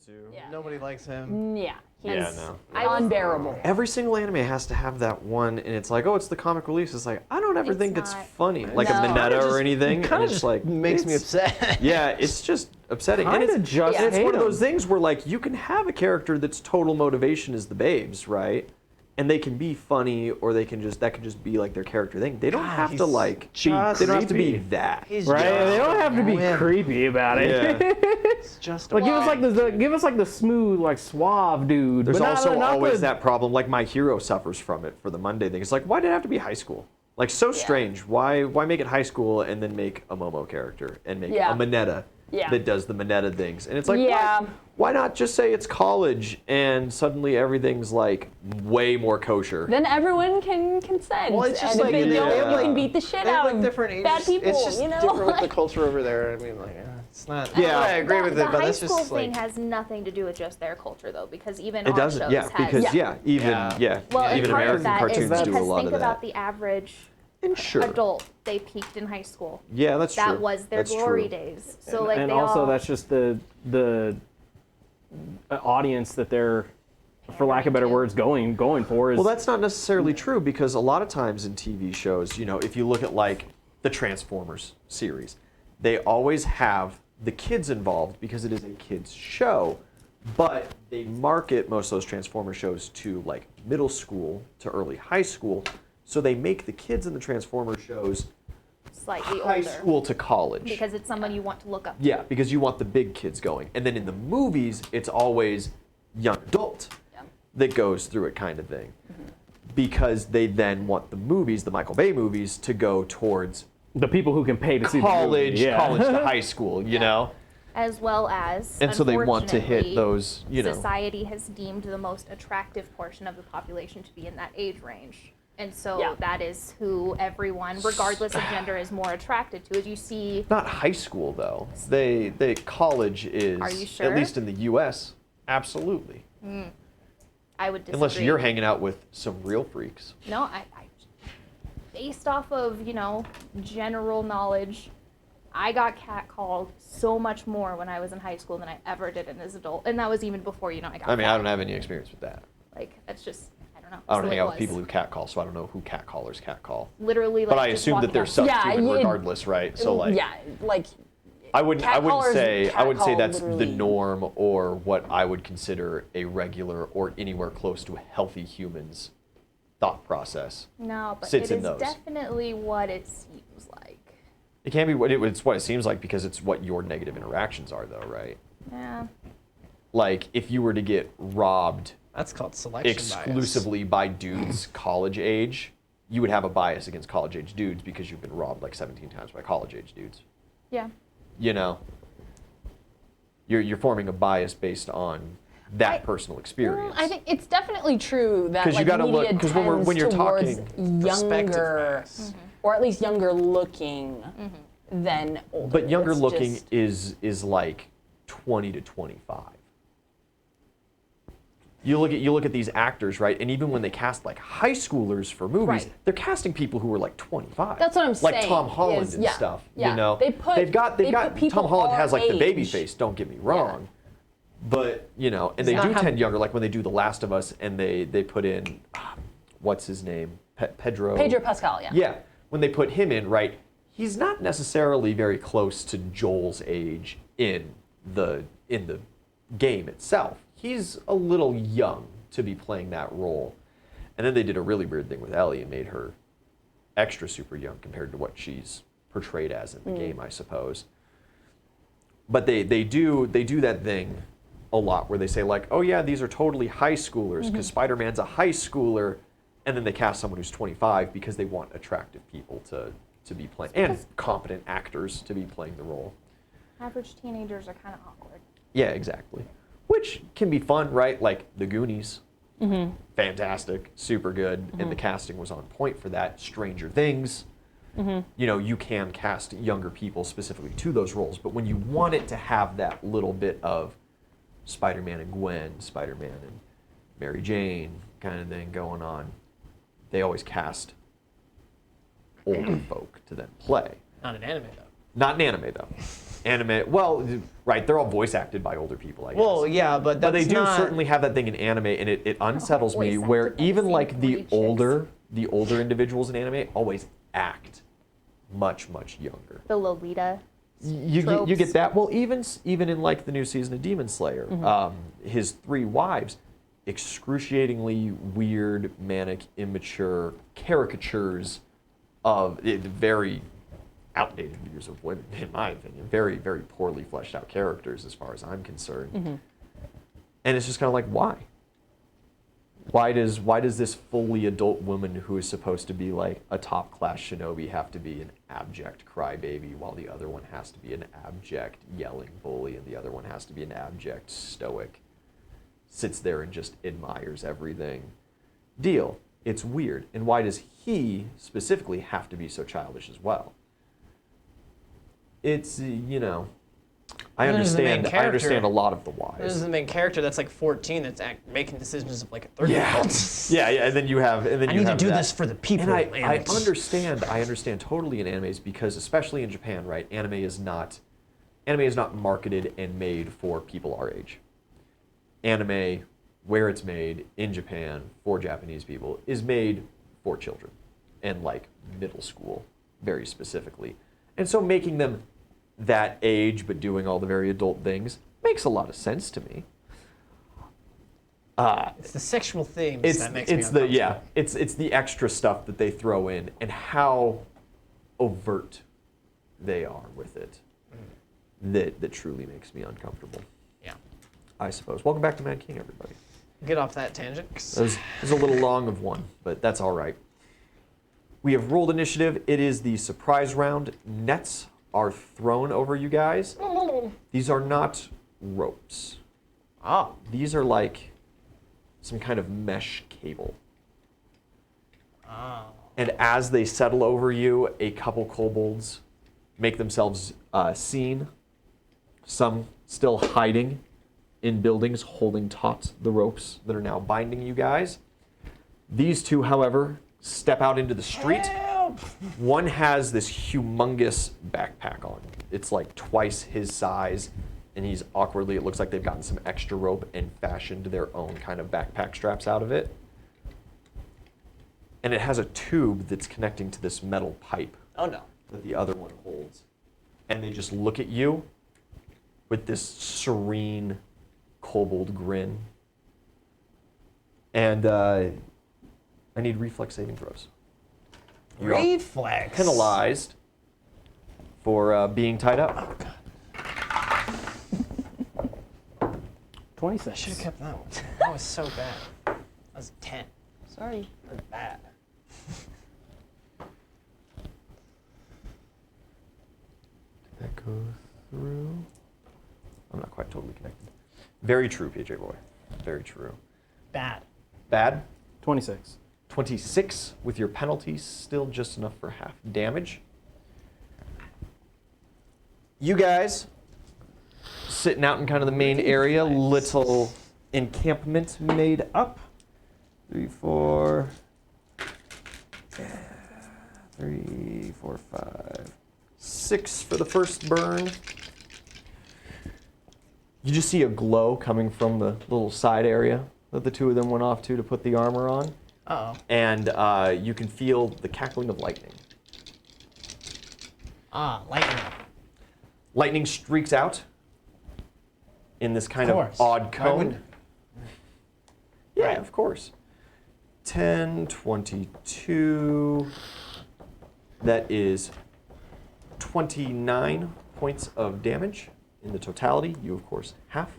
Zenitsu. Yeah. Nobody likes him. Yeah, he's no. unbearable. Every single anime has to have that one, and it's like, oh, it's the comic release. It's like, I don't ever It's think it's not. funny, like No. a Mineta or Just- anything. Kind And of it's just like makes me it's- upset. Yeah, it's just upsetting. And Kinda it's, just and it's hate one of those 'em. things where like you can have a character that's total motivation is the babes, right? And they can be funny, or they can just be like their character thing. They don't God, have he's to like. just They don't have to be creepy. that. He's Right? just They don't have to be wimp. creepy about it. Yeah. It's just Like give us like the smooth, like suave dude. There's but not- also not always the- that problem. Like my hero suffers from it for the Monday thing. It's like, why did it have to be high school? Like so strange. Why make it high school and then make a Momo character and make Yeah. a Mineta Yeah. that does the Mineta things? And it's like, Yeah. why not just say it's college and suddenly everything's like way more kosher? Then everyone can consent. Well, it's just and like, if they they don't, have, you like- can beat the shit They have out like of different ages. bad people. It's just you know, different with the culture over there. I mean, like, it's not. Yeah. I agree with the it, but high that's school just thing like. has nothing to do with just their culture, though, because even It our doesn't. shows Yeah, has. because even Well, and even part of American that is cartoons because do a lot think of about that. the average And sure. adult. They peaked in high school. Yeah, that's true. That was their That's glory true. days. So like and they also all. that's just the audience that they're, for lack of better words, going for is. Well, that's not necessarily true because a lot of times in TV shows, if you look at like the Transformers series, they always have the kids involved because it is a kids show, but they market most of those Transformers shows to like middle school to early high school, so they make the kids in the Transformers shows slightly high older school to college. because it's someone you want to look up to. Yeah, because you want the big kids going. And then in the movies, it's always young adult Yeah. that goes through it kind of thing. Because they then want the movies, the Michael Bay movies, to go towards the people who can pay to see the college, movie. Yeah. college to high school, you know? As well as, And so they want to hit unfortunately, those, society has deemed the most attractive portion of the population to be in that age range. And so Yeah. that is who everyone, regardless of gender, is more attracted to. As you see, Not high school though. They college is, Are you sure? at least in the US, absolutely. I would disagree. Unless you're hanging out with some real freaks. No, I based off of, general knowledge, I got catcalled so much more when I was in high school than I ever did as an adult. And that was even before, I got I mean, I fat. don't have any experience with that. Like, that's just, I don't know. I don't That's the way hang it out with was. people who catcall, so I don't know who catcallers catcall. Literally, like, But I just assume that walking they're down- subhuman Yeah, regardless, right? So like, yeah, like I wouldn't catcallers say catcall that's the literally. norm or what I would consider a regular or anywhere close to a healthy human's thought process. No, but sits it in is those. definitely what it seems like. It can be it's what it seems like because it's what your negative interactions are, though, right? Yeah. Like if you were to get robbed That's called selection exclusively by dudes college age, you would have a bias against college age dudes because you've been robbed like 17 times by college age dudes. Yeah. You're forming a bias based on that personal experience. I think it's definitely true that 'Cause you like gotta media look- 'cause tends when you're towards talking perspective younger, bias. or at least younger looking than older. But younger It's looking just- is like 20 to 25. You look at these actors, right? And even when they cast like high schoolers for movies, Right. they're casting people who are like 25. That's what I'm like saying, Tom Holland is- and yeah, stuff. yeah. You know, They put people Tom Holland has our like the baby age. face. Don't get me wrong, but and they not do how- tend younger. Like when they do The Last of Us, and they put in what's his name, Pedro. Pedro Pascal, yeah. Yeah, when they put him in, right, he's not necessarily very close to Joel's age in the game itself. He's a little young to be playing that role. And then they did a really weird thing with Ellie and made her extra super young compared to what she's portrayed as in the game, I suppose. But they do that thing a lot where they say like, oh yeah, these are totally high schoolers because Spider-Man's a high schooler, and then they cast someone who's 25 because they want attractive people to be playing and competent actors to be playing the role. Average teenagers are kind of awkward. Yeah, exactly. Which can be fun, right? Like The Goonies. Fantastic, super good, and the casting was on point for that. Stranger Things. You can cast younger people specifically to those roles, but when you want it to have that little bit of Spider-Man and Gwen, Spider-Man and Mary Jane kind of thing going on, they always cast older folk to then play. Not an anime though. Not in anime though. Anime, well, right, they're all voice acted by older people, I guess. Well, yeah, but But that's they do not, certainly have that thing in anime, and it unsettles me voice where acted by the even same like three chicks. the older individuals in anime always act much younger. The Lolita. You tropes. get that. Well, even in like the new season of Demon Slayer, his 3 wives, excruciatingly weird, manic, immature caricatures of very outdated views of women, in my opinion. Very poorly fleshed out characters, as far as I'm concerned. And it's just kind of like, why? Why does this fully adult woman who is supposed to be like a top class shinobi have to be an abject crybaby, while the other one has to be an abject yelling bully, and the other one has to be an abject stoic, sits there and just admires everything? Deal. It's weird. And why does he specifically have to be so childish as well? It's, I There's the main understand character. a lot of the This is whys. the main character that's like 14 that's making decisions of like a 30-year-old. Yeah, and then you have I need to do this for the people. And I and- understand totally in animes, because especially in Japan, right? Anime is not marketed and made for people our age. Anime, where it's made in Japan for Japanese people, is made for children and like middle school, very specifically. And so making them that age but doing all the very adult things makes a lot of sense to me. It's the sexual themes It's that makes me it's the uncomfortable. it's the extra stuff that they throw in and how overt they are with it that truly makes me uncomfortable, Yeah. I suppose. Welcome back to Mad King, everybody. Get off that tangent. 'Cause It was a little long of one, but that's all right. We have rolled initiative. It is the surprise round. Nets are thrown over you guys. These are not ropes. Ah, These are like some kind of mesh cable. And as they settle over you, a couple kobolds make themselves seen. Some still hiding in buildings, holding taut the ropes that are now binding you guys. These two, however, step out into the street. help! One has this humongous backpack on. It's like twice his size, and he's awkwardly, it looks like they've gotten some extra rope and fashioned their own kind of backpack straps out of it. And it has a tube that's connecting to this metal pipe Oh no. that the other one holds. And they just look at you with this serene kobold grin. And I need reflex saving throws. You're all Reflex. penalized for being tied up. Oh god. 26. Should have kept that one. That was so bad. That was 10. Sorry. That was bad. Did that go through? I'm not quite totally connected. Very true, PJ boy. Very true. Bad. Bad. 26. 26 with your penalties, still just enough for half damage. You guys sitting out in kind of the main area, little encampment made up. 3, 4, 3, 4, 5, 6 for the first burn. You just see a glow coming from the little side area that the two of them went off to put the armor on. Uh-oh. And you can feel the cackling of lightning. Ah, lightning. Lightning streaks out in this kind of course. odd Why cone. wouldn't- Yeah, Right. of course. 10, 22. That is 29 points of damage in the totality. You, of course, half.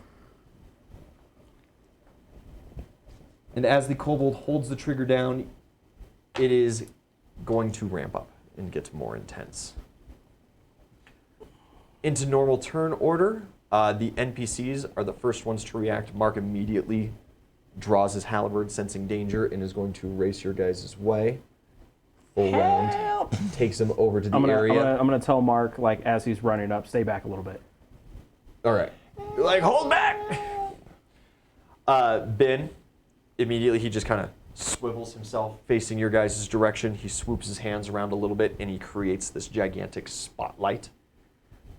And as the kobold holds the trigger down, it is going to ramp up and get more intense. Into normal turn order, the NPCs are the first ones to react. Mark immediately draws his halberd, sensing danger, and is going to race your guys' way. Full round. Help! Takes him over to the I'm area. gonna tell Mark, like, as he's running up, stay back a little bit. All right. Like, hold back! Ben, immediately he just kind of swivels himself facing your guys' direction. He swoops his hands around a little bit, and he creates this gigantic spotlight.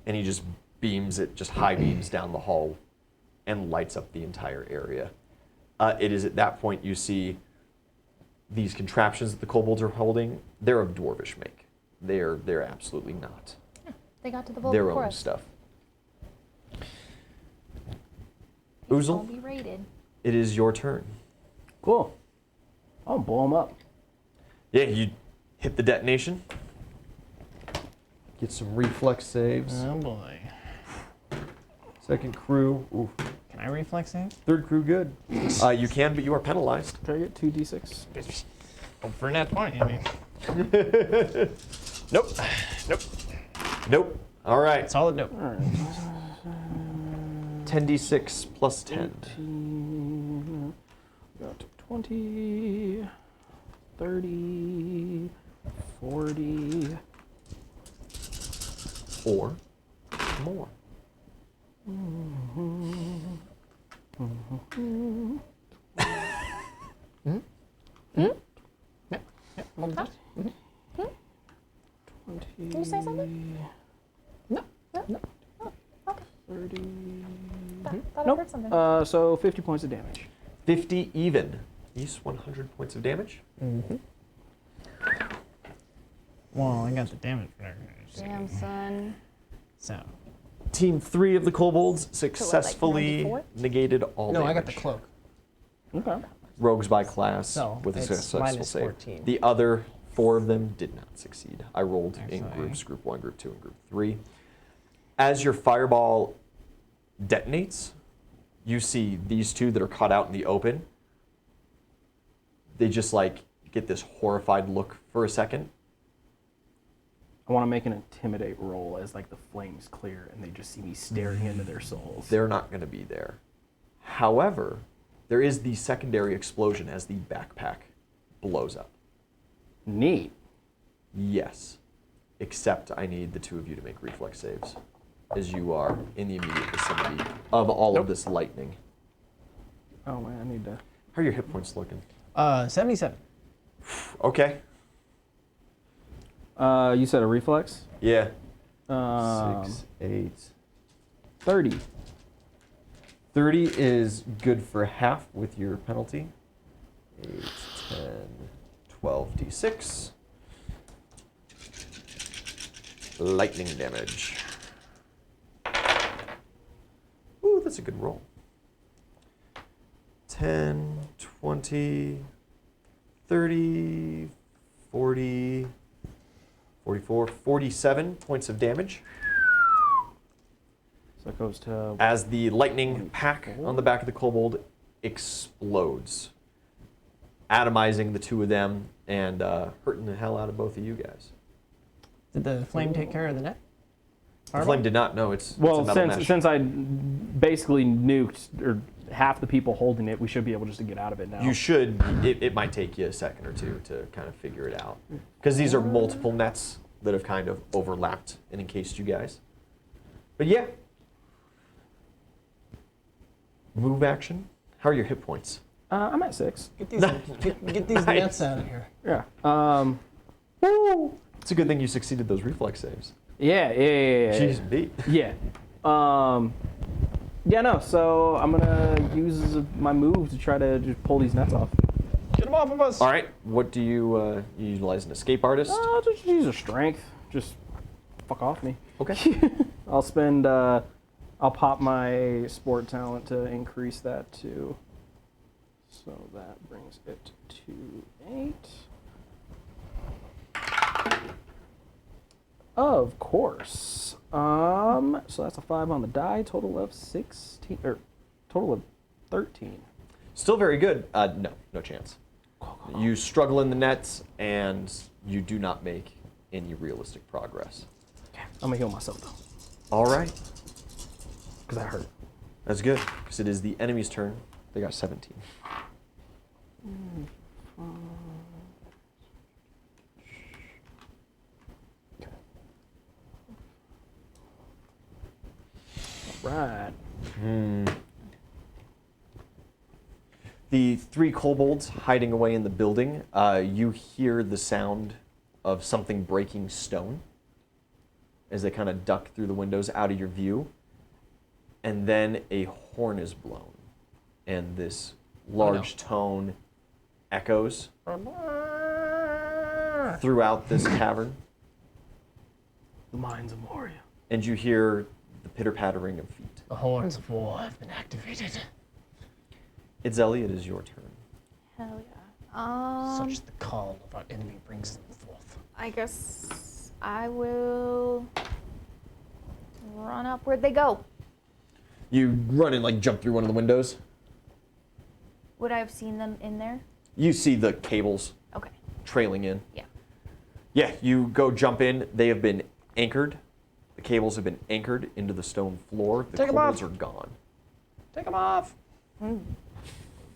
And he just beams it, just high beams down the hall and lights up the entire area. It is at that point you see these contraptions that the kobolds are holding. They're of dwarvish make. They're absolutely not They got to the vault their before own us. stuff. I'll Oozle, be raided. it is your turn. Cool. I'll blow him up. Yeah, you hit the detonation. Get some reflex saves. Oh boy. Second crew, ooh. Can I reflex save? Third crew, good. You can, but you are penalized. Can I get 2d6? Oh, for net 20, I mean. Nope. Nope. Nope. All right. Solid nope. All right. 10d6 plus 10. 18, got 20, 30, 40. Or more. Did you say something? No. No? Oh, okay. 30. Thought I Nope. heard something. So 50 points of damage. 50 even. These 100 points of damage. Well, I got the damage. Damn, son. So. Team 3 of the kobolds successfully 94? negated all No, damage. I got the cloak. Okay. Rogues by class So, with a it's successful minus save. 14. The other 4 of them did not succeed. I rolled in Actually. groups, group 1, group 2, and group 3. As your fireball detonates, you see these 2 that are caught out in the open. They just like get this horrified look for a second. I want to make an intimidate roll as like the flames clear and they just see me staring into their souls. They're not going to be there. However, there is the secondary explosion as the backpack blows up. Neat. Yes, except I need the 2 of you to make reflex saves, as you are in the immediate vicinity of all of this lightning. Oh man, I need to. How are your hit points looking? 77. Okay. You said a reflex? Yeah. 6, 8. 30. 30 is good for half with your penalty. 8, 10, 12 d6. Lightning damage. Ooh, that's a good roll. 10, 20, 30, 40, 44, 47 points of damage. So it goes to. As the lightning pack on the back of the kobold explodes, atomizing the 2 of them and hurting the hell out of both of you guys. Did the flame take care of the net? The flame did not know it's Well, a metal mesh. since I basically nuked or half the people holding it, we should be able just to get out of it now. You should. It might take you a second or 2 to kind of figure it out, because these are multiple nets that have kind of overlapped and encased you guys. But yeah, move action. How are your hit points? I'm at 6. Get these, get these Nice. nets out of here. Yeah. Woo! It's a good thing you succeeded those reflex saves. Yeah. Jeez, beat. Yeah. Yeah. No. So I'm gonna use my move to try to just pull these nets off. Get them off of us. All right. What do you utilize? An escape artist? I'll just use a strength. Just fuck off me. Okay. I'll spend. I'll pop my sport talent to increase that to. So that brings it to 8. Of course. So that's a 5 on the die. Total of 16 or total of 13. Still very good. No chance. You struggle in the nets, and you do not make any realistic progress. Okay. I'm gonna heal myself though, All right. because that hurt. That's good, because it is the enemy's turn. They got 17. Right. The 3 kobolds hiding away in the building, you hear the sound of something breaking stone. as they kind of duck through the windows out of your view. And then a horn is blown, and this large tone echoes throughout this cavern, The Mines of Moria. and you hear the pitter-pattering of feet. The horns of war have been activated. Itzeli, it is your turn. Hell yeah. Such the call of our enemy brings them forth. I guess I will run up. Where'd they go? You run and like jump through one of the windows. Would I have seen them in there? You see the cables Okay. trailing in. Yeah. Yeah, you go jump in. They have been anchored. The cables have been anchored into the stone floor. The Take 'em cables off. are gone. Take them off.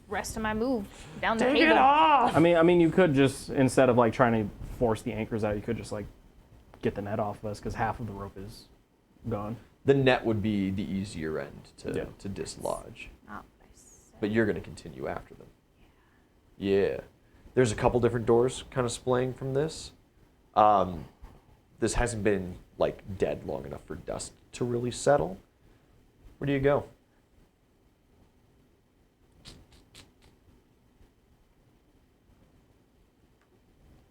Rest of my move down the Take cable. it off. I mean, you could just, instead of like trying to force the anchors out, you could just like get the net off of us because half of the rope is gone. The net would be the easier end to, Yeah. to dislodge. Not what I said. But you're going to continue after them. Yeah. There's a couple different doors kind of splaying from this. This hasn't been like dead long enough for dust to really settle. Where do you go?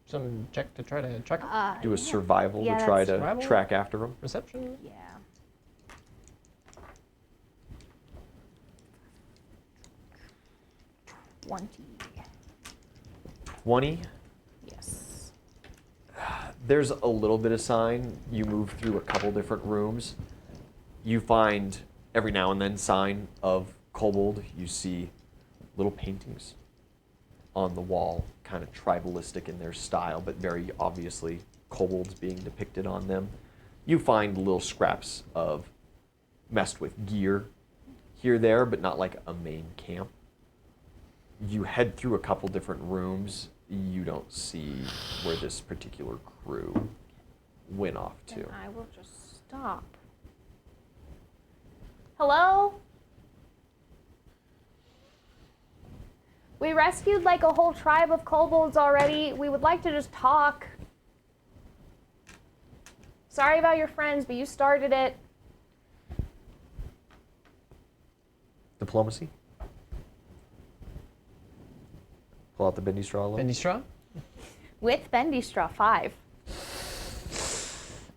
Some check to try to track 'em. Do a survival Yeah, to try that's- to Survival? track after them. Reception. Yeah. $20. 20. Yes. There's a little bit of sign. You move through a couple different rooms. You find every now and then sign of kobold. You see little paintings on the wall, kind of tribalistic in their style, but very obviously kobolds being depicted on them. You find little scraps of messed with gear here, there, but not like a main camp. You head through a couple different rooms. You don't see where this particular crew went off to. Then I will just stop. Hello? We rescued like a whole tribe of kobolds already. We would like to just talk. Sorry about your friends, but you started it. Diplomacy? Pull out the bendy straw a little. Bendy straw. With bendy straw 5.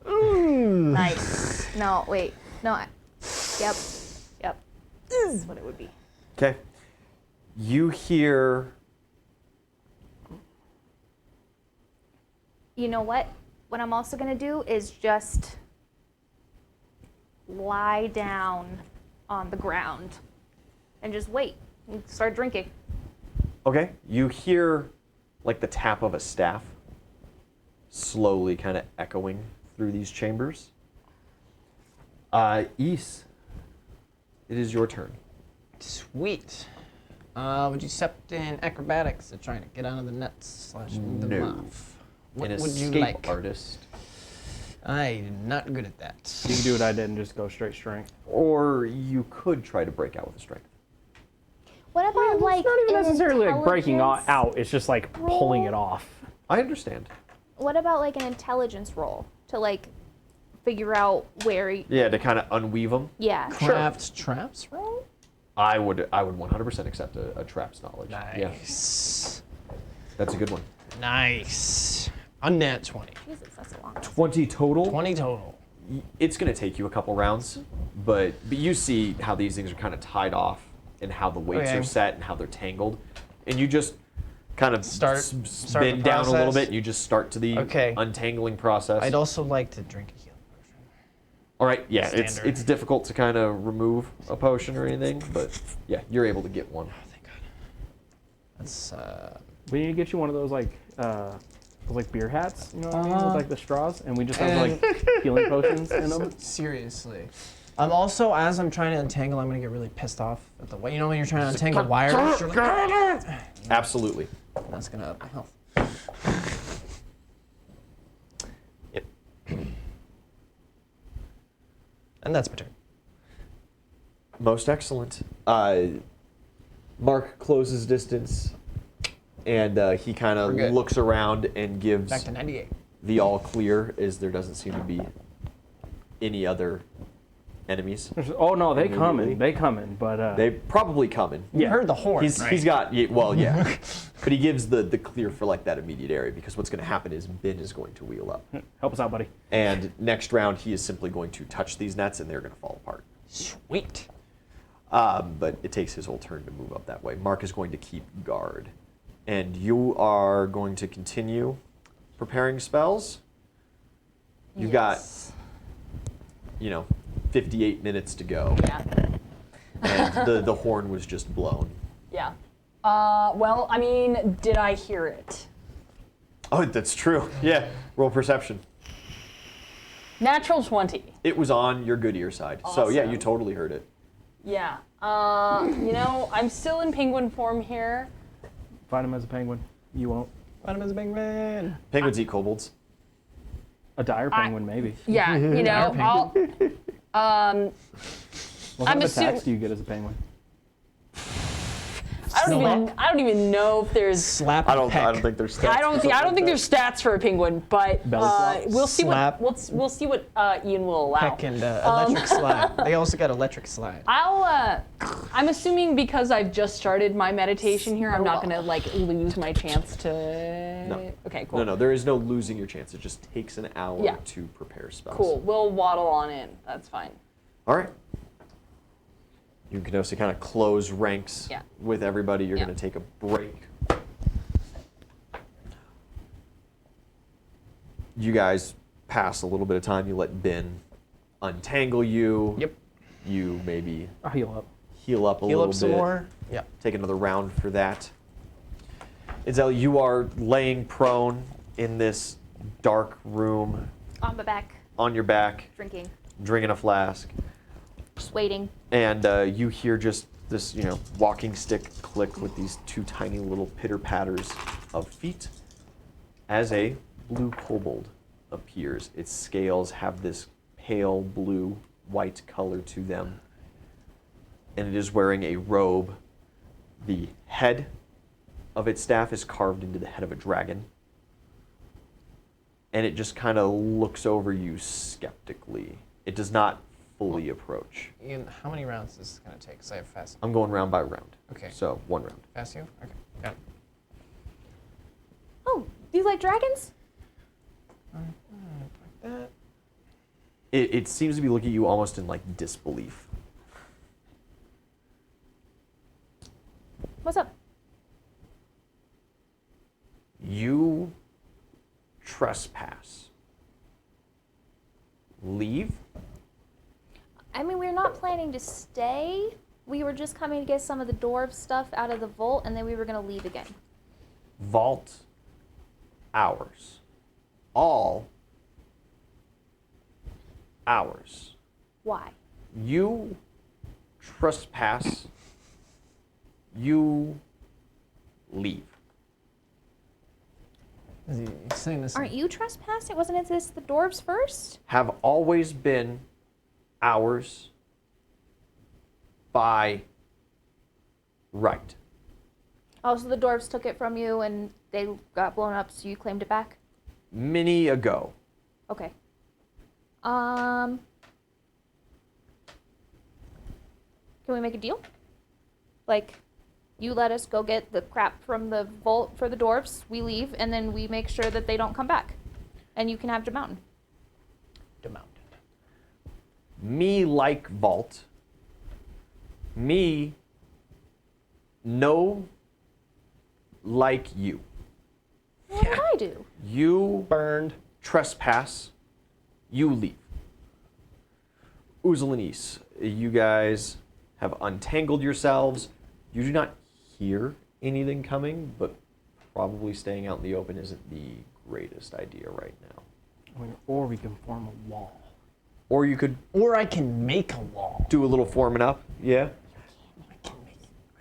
Nice. No, wait. No. Yep. Yep. This is what it would be. Okay. You hear You know what? What I'm also going to do is just lie down on the ground and just wait and start drinking. Okay. You hear like the tap of a staff slowly kind of echoing through these chambers. Ys, it is your turn. Sweet. Would you accept in acrobatics to try to get out of the nets / move them No. off? What An would you escape like? artist. I'm not good at that. You can do what I did and just go straight strength. Or you could try to break out with a strength. What about like It's not even an necessarily like breaking intelligence out. It's just like pulling it roll? off. I understand. What about like an intelligence roll to like figure out where Yeah, to kind of unweave them. yeah. Craft traps roll? I would 100% accept a traps knowledge. Yeah, Nice. that's a good one. Nice. Unnat 20. Jesus, that's a long one. 20 total. 20 total. It's going to take you a couple rounds, but you see how these things are kind of tied off and how the weights Okay. are set and how they're tangled, and you just kind of Start spin the down a little process. bit, and you just start to the Okay. untangling process. I'd also like to drink a healing potion. All right, yeah, Standard. it's difficult to kind of remove a potion or anything, but yeah, you're able to get one. Oh, thank God. That's, We need to get you one of those like beer hats, you know what I mean, with like the straws, and we just have like healing potions in them. seriously. I'm also, as I'm trying to untangle, I'm going to get really pissed off at the way. You know when you're trying to untangle wires? You're like, Absolutely. that's going to up my health. Yep. And that's my turn. Most excellent. Mark closes distance, and he kind We're of good. looks around and gives Back to 98. the all clear, as there doesn't seem to be any other enemies. Oh no, they Immediately. coming. They coming. But They probably coming. You heard the horn, right? He's got, yeah. But he gives the clear for like that immediate area because what's going to happen is Ben is going to wheel up. help us out, buddy. And next round, he is simply going to touch these nets and they're going to fall apart. Sweet. But it takes his whole turn to move up that way. Mark is going to keep guard. And you are going to continue preparing spells. You got, 58 minutes to go. Yeah. And the horn was just blown. Yeah. Well, I mean, did I hear it? Oh, that's true. Yeah. Roll perception. Natural 20. It was on your good ear side. So yeah, Awesome. you totally heard it. Yeah. I'm still in penguin form here. Find him as a penguin. You won't. Find him as a big man. Penguins eat kobolds. A dire penguin, maybe. Yeah, I'll. What I'm kind of attacks assu- do you get as a penguin? I don't even know if there's. Slap. I don't peck. think there's stats. I don't think there's stats for a penguin, but Belly flop. we'll see Slap. we'll see what Ian will allow. Peck and electric slide. They also got electric slide. I'm assuming because I've just started my meditation here, I'm not gonna lose my chance to. No. Okay, cool. No, there is no losing your chance. It just takes an hour Yeah. to prepare spells. Cool. We'll waddle on in. That's fine. All right. You can also kind of close ranks Yeah. with everybody. You're Yeah. going to take a break. You guys pass a little bit of time. You let Ben untangle you. Yep. You maybe I'll heal up. heal up a Heal little up some bit. more. Yeah. Take another round for that. Itzel, you are laying prone in this dark room On my back, on your back, drinking, drinking a flask. just waiting. And you hear just this, walking stick click with these two tiny little pitter patters of feet as a blue kobold appears. Its scales have this pale blue white color to them. And it is wearing a robe. The head of its staff is carved into the head of a dragon. And it just kind of looks over you skeptically. It does not fully approach. Ian, how many rounds is this gonna take? Cause I have fast. I'm going round by round. Okay. So, one round. Fast you? Okay. Got it. Oh, do you like dragons? Like that. It seems to be looking at you almost in like disbelief. What's up? You trespass. Leave? I mean, we're not planning to stay. We were just coming to get some of the dwarf stuff out of the vault, and then we were going to leave again. Vault hours. All hours. Why? You trespass. You leave. Is he saying this? Aren't you trespassing? Wasn't it this the dwarves first? Have always been ours by right. Oh, so the dwarves took it from you and they got blown up, so you claimed it back? Many ago. Okay. Can we make a deal? Like, you let us go get the crap from the vault for the dwarves, we leave, and then we make sure that they don't come back. And you can have the mountain. The mountain. Me like vault. Me no like you. What did I do? You Burned. trespass. You leave. Uzalanis, you guys have untangled yourselves. You do not hear anything coming, but probably staying out in the open isn't the greatest idea right now. I mean, or we can form a wall. Or you could Or I can make a wall. do a little forming up. Yeah.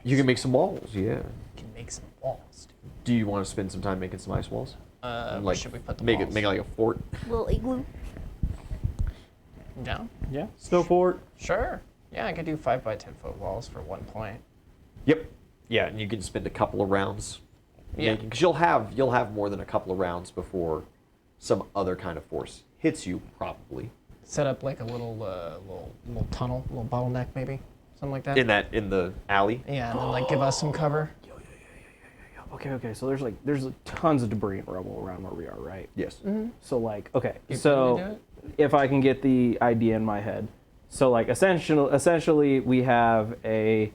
You can make some walls. Yeah. I can make some walls. Dude. Do you want to spend some time making some ice walls? Where should we put the make walls? it make it like a fort. Little igloo. Down? Yeah. Snow fort. Sure. Yeah, I could do 5 by 10 foot walls for 1 point. Yep. Yeah, and you can spend a couple of rounds Yeah. making, because you'll have more than a couple of rounds before some other kind of force hits you, probably. set up like a little tunnel, little bottleneck maybe, something like that. In the alley. Yeah, and then like give us some cover. Okay. So there's tons of debris and rubble around where we are, right? Yes. So like, okay, You so can do it? if I can get the idea in my head, so like essentially we have we're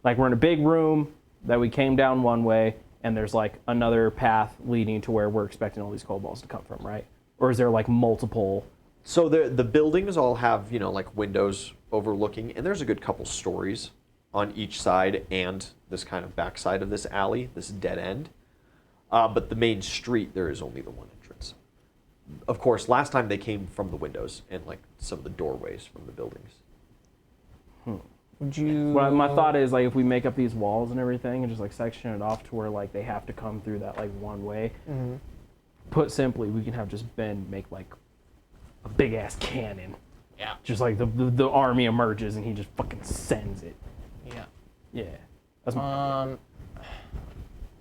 in a big room that we came down one way, and there's like another path leading to where we're expecting all these kobolds to come from, right? Or is there like multiple? So the buildings all have, like windows overlooking, and there's a good couple stories on each side and this kind of backside of this alley, this dead end. But the main street, there is only the one entrance. Of course, last time they came from the windows and like some of the doorways from the buildings. Would you? Well, my thought is like if we make up these walls and everything and just like section it off to where like they have to come through that like one way. Put simply, we can have just Ben make like a big ass cannon. Yeah. Just like the army emerges and he just fucking sends it. Yeah. Yeah. That's my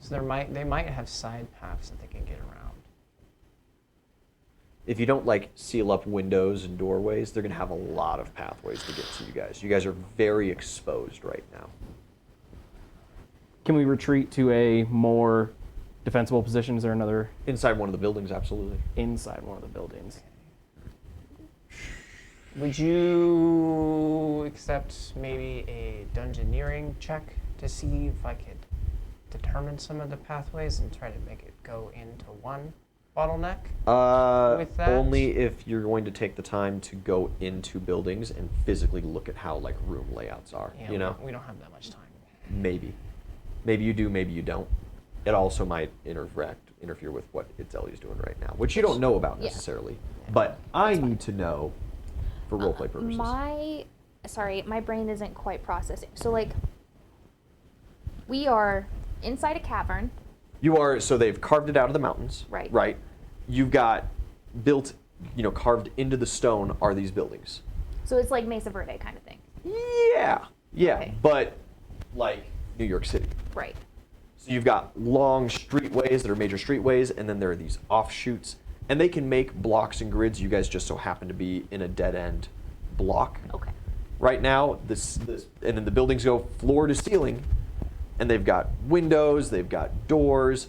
So they might have side paths that they can get around. If you don't like seal up windows and doorways, they're gonna have a lot of pathways to get to you guys. You guys are very exposed right now. Can we retreat to a more defensible position? Is there another Inside one of the buildings, absolutely. inside one of the buildings? Would you accept maybe a dungeoneering check to see if I could determine some of the pathways and try to make it go into one bottleneck? With that? Only if you're going to take the time to go into buildings and physically look at how like room layouts are. Yeah, we don't have that much time. Maybe you do, maybe you don't. It also might interfere with what Itzeli's doing right now, which you don't know about Yeah. necessarily. But I need to know for roleplay purposes. My brain isn't quite processing. So like, we are inside a cavern. You are, so they've carved it out of the mountains. Right. Right. You've got built, carved into the stone are these buildings. So it's like Mesa Verde kind of thing. Yeah. Okay. But like New York City. Right. So you've got long streetways that are major streetways, and then there are these offshoots, and they can make blocks and grids. You guys just so happen to be in a dead end block. Okay. Right now, this and then the buildings go floor to ceiling, and they've got windows, they've got doors.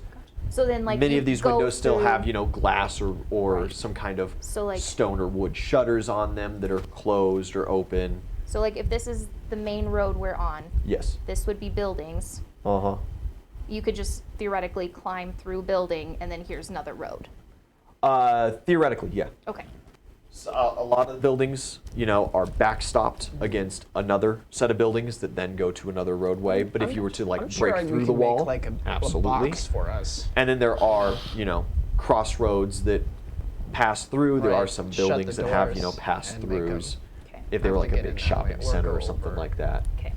So then like Many you of these go windows still through- have, glass or Right. some kind of So, like- stone or wood shutters on them that are closed or open. So like if this is the main road we're on, Yes. this would be buildings. Uh-huh. You could just theoretically climb through building and then here's another road. Theoretically, yeah. Okay. So, a lot of the buildings, are backstopped against another set of buildings that then go to another roadway. But if you were to I'm sure break we through could the wall, make, like a absolutely. box for us. And then there are, crossroads that pass through. There Right. are some Shut buildings the that have, doors pass and make 'em- throughs. Okay. If they were like a Get big in that shopping way or center go or something over. like that. Okay.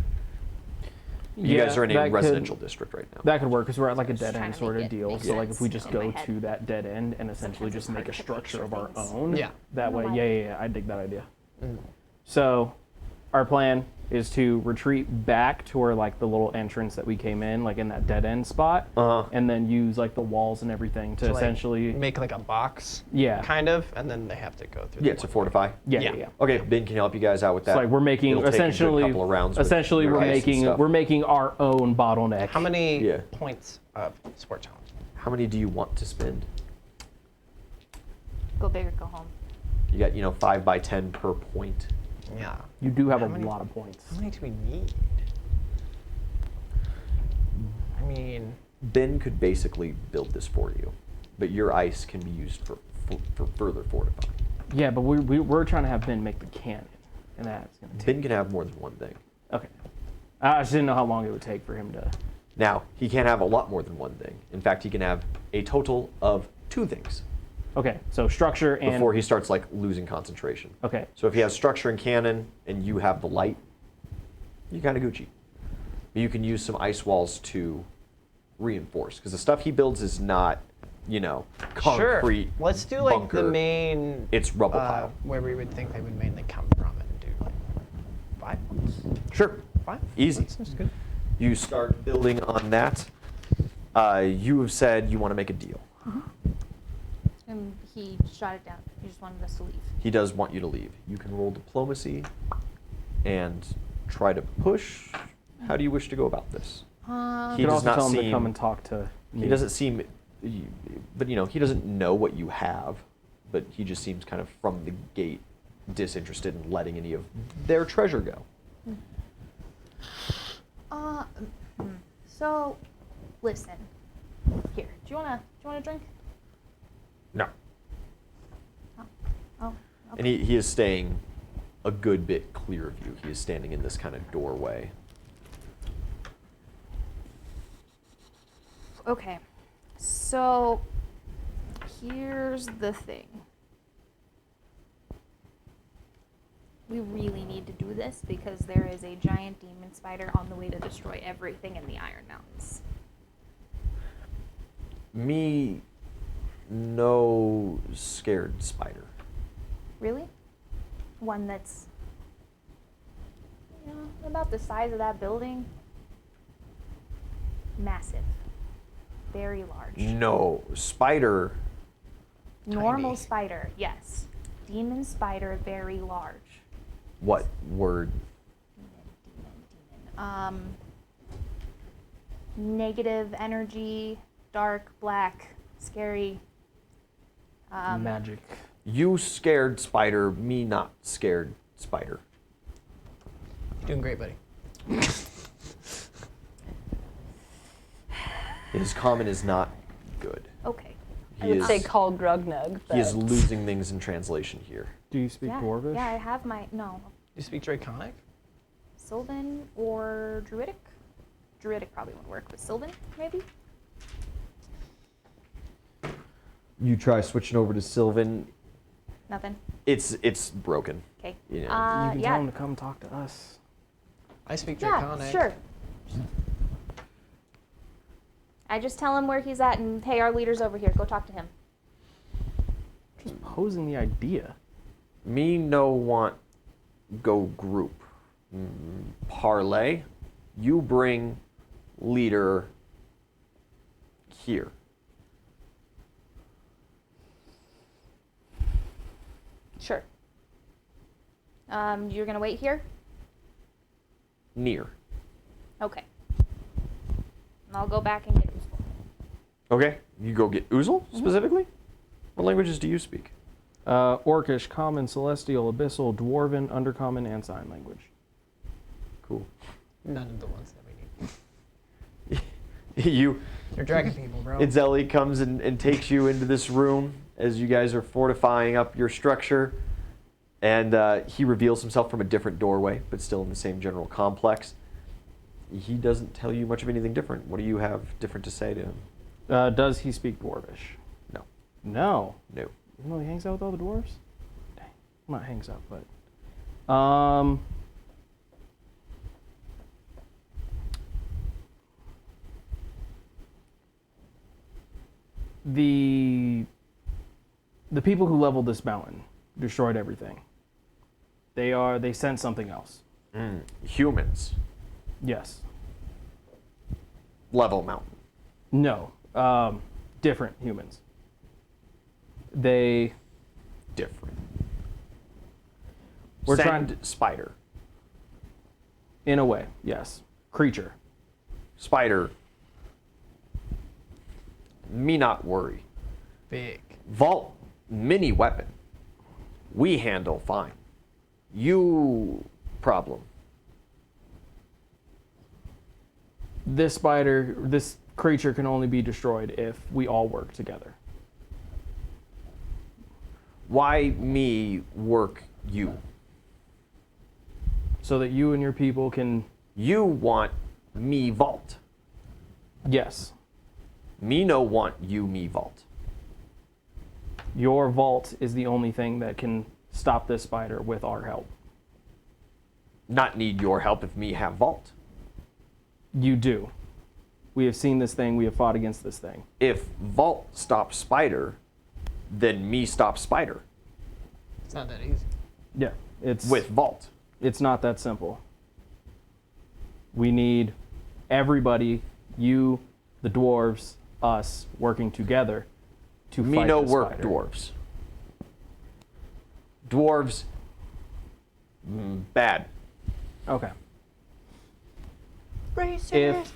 You guys are in a that residential district right now. That could work because we're at like a Just dead trying end to sort make of it deal. make So like if we sense just in go my head. to that dead end and essentially Sometimes just it's make a hard to structure picture of our things. own. Yeah. That way, Why? yeah, I dig that idea. So our plan is to retreat back to where like the little entrance that we came in, like in that dead end spot, Uh-huh. and then use like the walls and everything to To, like, essentially, make like a box, yeah, kind of, and then they have to go through. Yeah, the to one. fortify. yeah, yeah. yeah. Okay, Ben can help you guys out with that. So like we're making It'll take a good essentially, couple of rounds with essentially your we're dice and making stuff. we're making our own bottleneck. How many Yeah. points of sport challenge? How many do you want to spend? Go big or go home. You got, 5 by 10 per point. Yeah. You do have How a many- lot of points. How many do we need? I mean, Ben could basically build this for you, but your ice can be used for further fortifying. Yeah, but we're trying to have Ben make the cannon, and that's gonna take. Ben can have more than one thing. Okay. I just didn't know how long it would take for him to. Now, he can't have a lot more than one thing. In fact, he can have a total of 2 things Okay, so structure and. before he starts losing concentration. Okay. So if he has structure and cannon and you have the light, you kind of Gucci. But you can use some ice walls to reinforce because the stuff he builds is not, concrete. sure. Let's do like the bunker. main. It's rubble pile. Where we would think they would mainly come from, and do like 5 points. Sure. 5. Easy. That's good. You start building on that. You have said you want to make a deal. And he shot it down. He just wanted us to leave. He does want you to leave. You can roll diplomacy and try to push. How do you wish to go about this? You He could does also not tell him to seem- come and talk to me. He doesn't seem, but he doesn't know what you have, but he just seems kind of from the gate disinterested in letting any of their treasure go. So, listen. Here, do you wanna drink? No. Oh, And he is staying a good bit clear of you. He is standing in this kind of doorway. okay. So, here's the thing. We really need to do this because there is a giant demon spider on the way to destroy everything in the Iron Mountains. Me, no scared spider. Really? One that's, about the size of that building. Massive. Very large. No, spider. Normal Tiny. spider, yes. Demon spider, very large. What word? Demon. Negative energy, dark, black, scary. Magic. You scared spider, me not scared spider. You're doing great, buddy. His comment is not good. Okay. I He would is, say call Grugnug. he is but- losing things in translation here. Do you speak Yeah, Dwarvish? yeah, I have my, no. Do you speak Draconic? Sylvan or Druidic? Druidic probably wouldn't work, but Sylvan, maybe? You try switching over to Sylvan. Nothing. It's broken. Okay. You know, You can yeah. tell him to come talk to us. I speak Yeah, Draconic. sure. I just tell him where he's at and, hey, our leader's over here. Go talk to him. Just posing the idea. Me no want go group. Parlay. You bring leader here. Sure. You're gonna wait here? Near. Okay. And I'll go back and get Usul. Okay. You go get Oozle specifically? What languages do you speak? Orcish, Common, Celestial, Abyssal, Dwarven, Undercommon, and Sign Language. Cool. None of the ones that we need. You You're dragon people, bro. Idzeli comes and takes you into this room as you guys are fortifying up your structure. And he reveals himself from a different doorway, but still in the same general complex. He doesn't tell you much of anything different. What do you have different to say to him? Does he speak Dwarvish? No. No. No. Even though he hangs out with all the dwarves? Dang. Well, not hangs out, but. The people who leveled this mountain destroyed everything. They sent something else. Humans. Yes. Level mountain. No. Different humans. They Different. We're Send trying- spider. in a way, yes. Creature. Spider. Me not worry. Big. Vault mini weapon. We handle fine. You problem. This creature can only be destroyed if we all work together. Why me work you? So that you and your people can, You want me vault. yes, Me no want you me vault. your vault is the only thing that can stop this spider with our help. Not need your help if me have vault. You do. We have seen this thing, we have fought against this thing. If vault stops spider, then me stop spider It's not that easy. Yeah, it's with vault. It's not that simple. We need everybody, you, the dwarves, us, working together to Me fight no the work spider. dwarves. Dwarves, bad. Okay. If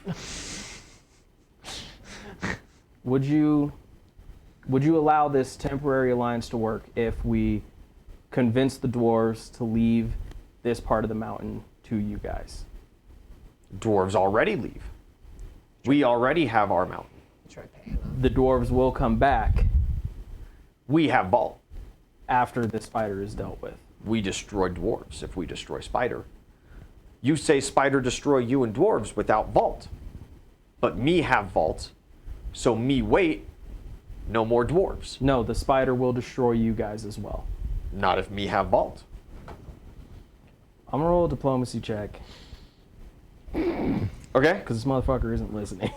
would you allow this temporary alliance to work if we convince the dwarves to leave this part of the mountain to you guys? Dwarves already leave. We already have our mountain. Try paying them. The dwarves will come back We have vault. after the spider is dealt with. We destroy dwarves if we destroy spider. You say spider destroy you and dwarves without vault. But me have vault, so me wait, no more dwarves. No, the spider will destroy you guys as well. Not if me have vault. I'm gonna roll a diplomacy check Okay? because this motherfucker isn't listening.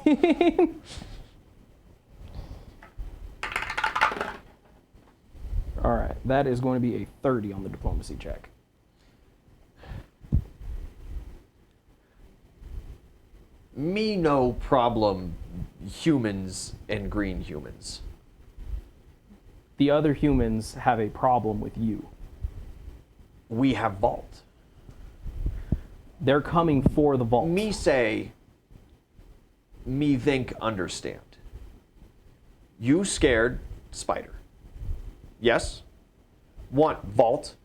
All right, that is going to be a 30 on the diplomacy check. Me no problem humans and green humans. The other humans have a problem with you. We have vault. They're coming for the vault. Me say, me think understand. You scared spider. Yes? Want vault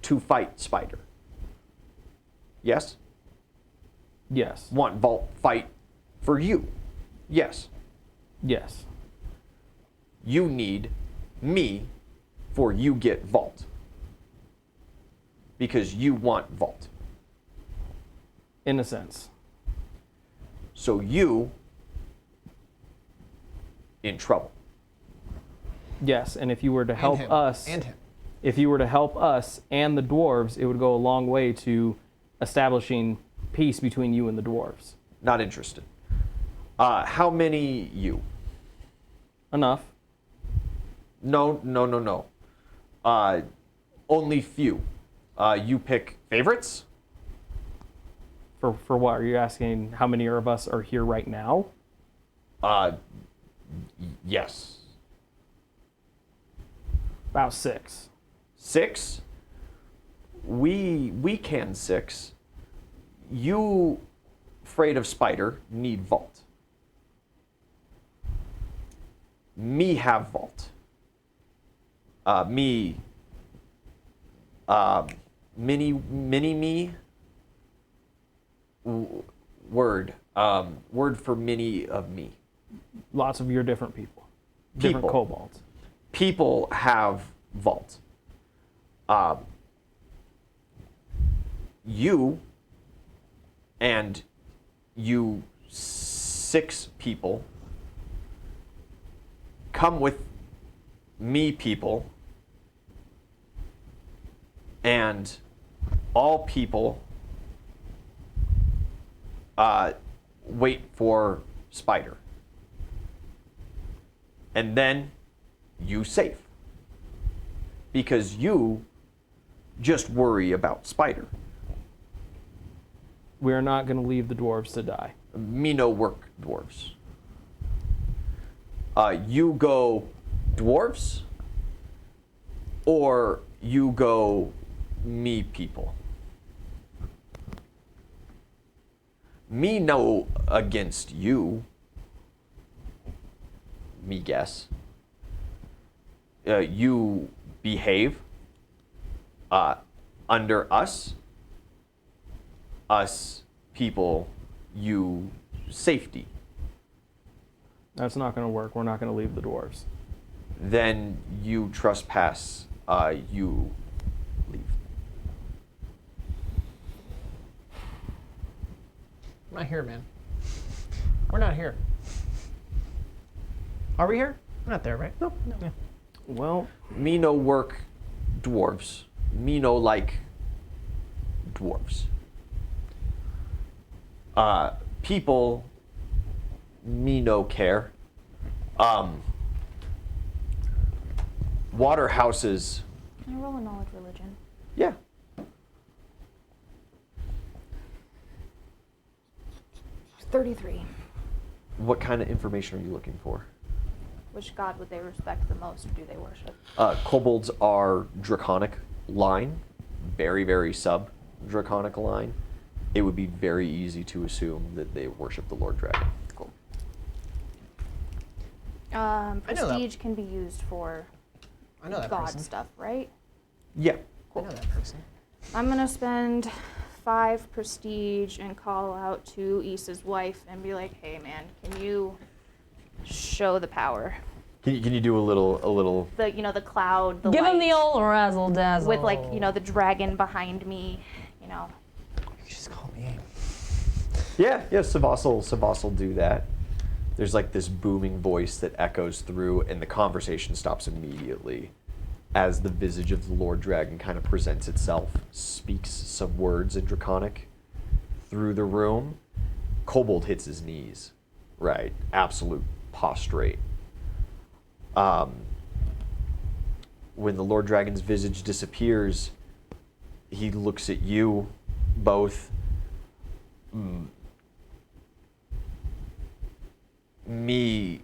to fight spider. Yes? Yes. Want vault fight for you. Yes. Yes. You need me for you get vault. Because you want vault. In a sense. So you in trouble. Yes, and if you were to help him. us, And him. if you were to help us and the dwarves, it would go a long way to establishing peace between you and the dwarves. Not interested. How many you? Enough. No. Only few. You pick favorites? For what? Are you asking how many of us are here right now? Yes. About 6. 6? We can 6. You, afraid of spider, need vault. Me have vault. Mini me. Word for mini of me. Lots of your different people. Different People. kobolds. People have vault. You and you 6 people come with me people, and all people wait for spider. And then you safe. Because you just worry about spider. We are not going to leave the dwarves to die. Me no work dwarves. You go dwarves, or you go me people. Me no against you. Me guess. You behave under us. Us people, you safety. That's not going to work. We're not going to leave the dwarves. Then you trespass. You leave. I'm not here, man. We're not here. Are we here? We're not there, right? Nope. No. Yeah. Well, Me no work dwarves. Me no like dwarves. People, me no care. Water houses, Can I roll a knowledge religion? yeah. It's 33. What kind of information are you looking for? Which god would they respect the most, or do they worship? Kobolds are draconic line, very, very sub-draconic line. It would be very easy to assume that they worship the Lord Dragon. Cool. know that. Prestige can be used for I know that god person. stuff, right? Yeah. I know that person. I'm gonna spend 5 prestige and call out to Issa's wife and be like, "Hey, man, can you show the power?" Can you do a little? The cloud, the Give light, him the old razzle dazzle. with the dragon behind me, You could just call me. Yeah, Savas will do that. There's like this booming voice that echoes through, and the conversation stops immediately as the visage of the Lord Dragon kind of presents itself, speaks some words in Draconic through the room. Kobold hits his knees, right? Absolute prostrate. When the Lord Dragon's visage disappears, he looks at you both. Me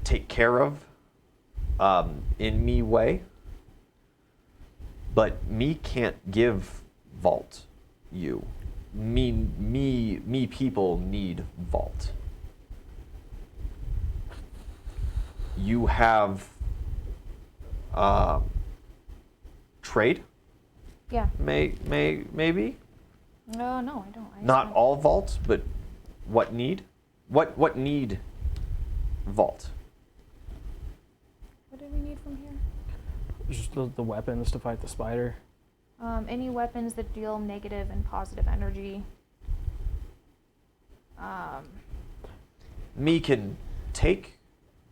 take care of in me way, but me can't give vault you. Me people need vault. You have trade? Yeah. Maybe? No, I don't. Not all vault, but what need? What need vault? What do we need from here? Just the weapons to fight the spider. Any weapons that deal negative and positive energy. Me can take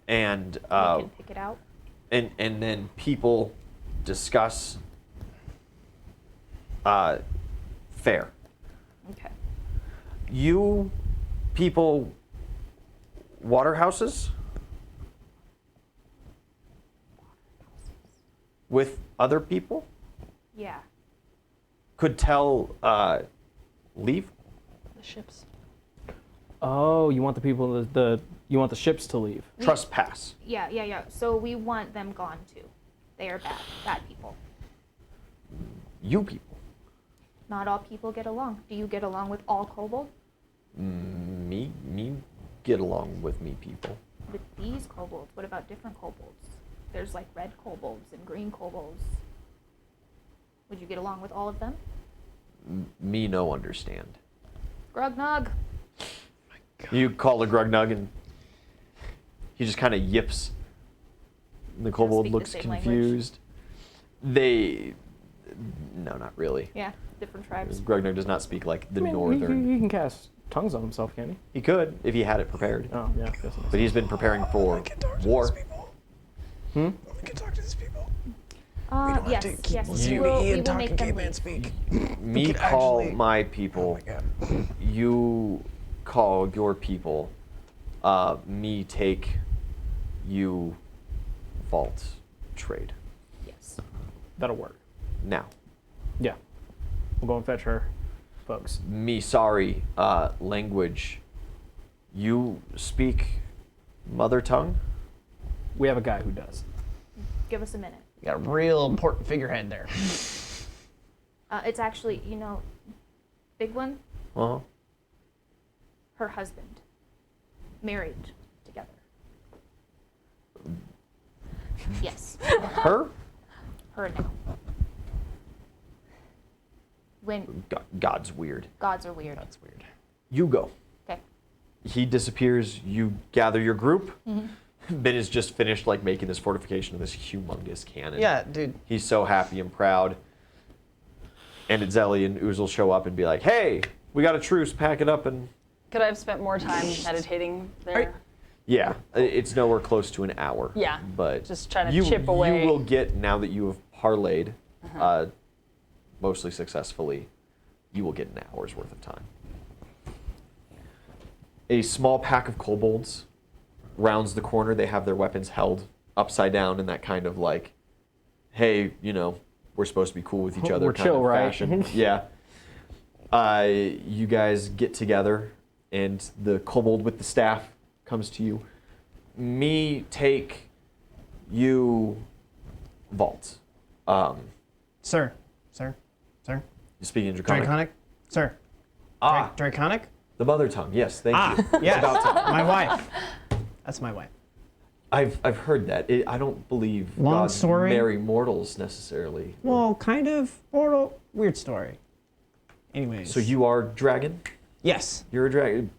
and We can pick it out. and then people discuss fair. Okay. You people water houses with other people Yeah. could tell leave. the ships. Oh, you want the people you want the ships to leave. Trespass. Yeah. So we want them gone too. They are bad people. You people. Not all people get along. Do you get along with all kobold? Me get along with me people. With these kobolds? What about different kobolds? There's like red kobolds and green kobolds. Would you get along with all of them? Me no understand. Grugnog. You call a Grugnug and he just kind of yips. The kobold speak the looks same language? confused. No, not really. Yeah, different tribes. Grugnug does not speak like the I mean, northern. He can cast tongues on himself, can he? He could if he had it prepared. Oh, yeah. Guess But he's been preparing for war. Hmm? We can talk to these people. Yes. listening We will, to Ian we will talk make and them caveman leave. speak. Me could call actually- my Oh people. my god. You call your people. Me take you vault trade. Yes. That'll work. Now, Yeah. We'll go and fetch her, folks. me sorry language. You speak mother tongue? We have a guy who does. Give us a minute. You got a real important figurehead there. It's actually, big one, Uh-huh. her husband. Married together. Yes. Her? Her now. When God's weird. gods are weird. That's weird. You go. Okay. He disappears. You gather your group. Ben has just finished making this fortification of this humongous cannon. Yeah, dude. He's so happy and proud. And Zeli and Uzel show up and be like, "Hey, we got a truce. Pack it up and." Could I have spent more time meditating there? Yeah, it's nowhere close to an hour. Yeah, but just trying to chip away. You will get, now that you have parlayed, mostly successfully, you will get an hour's worth of time. A small pack of kobolds rounds the corner. They have their weapons held upside down in that kind of hey, we're supposed to be cool with each other We're kind chill, of right? fashion. Yeah. You guys get together, and the kobold with the staff comes to you. Me take You vault. Sir. You speak in Draconic? Draconic? Sir. Draconic? The mother tongue. Yes, thank you. Yes. About time. My wife. That's my wife. I've heard that. I don't believe Long gods story. marry mortals necessarily. Well, kind of. Or weird story. Anyways. So you are dragon? Yes. You're a dragon.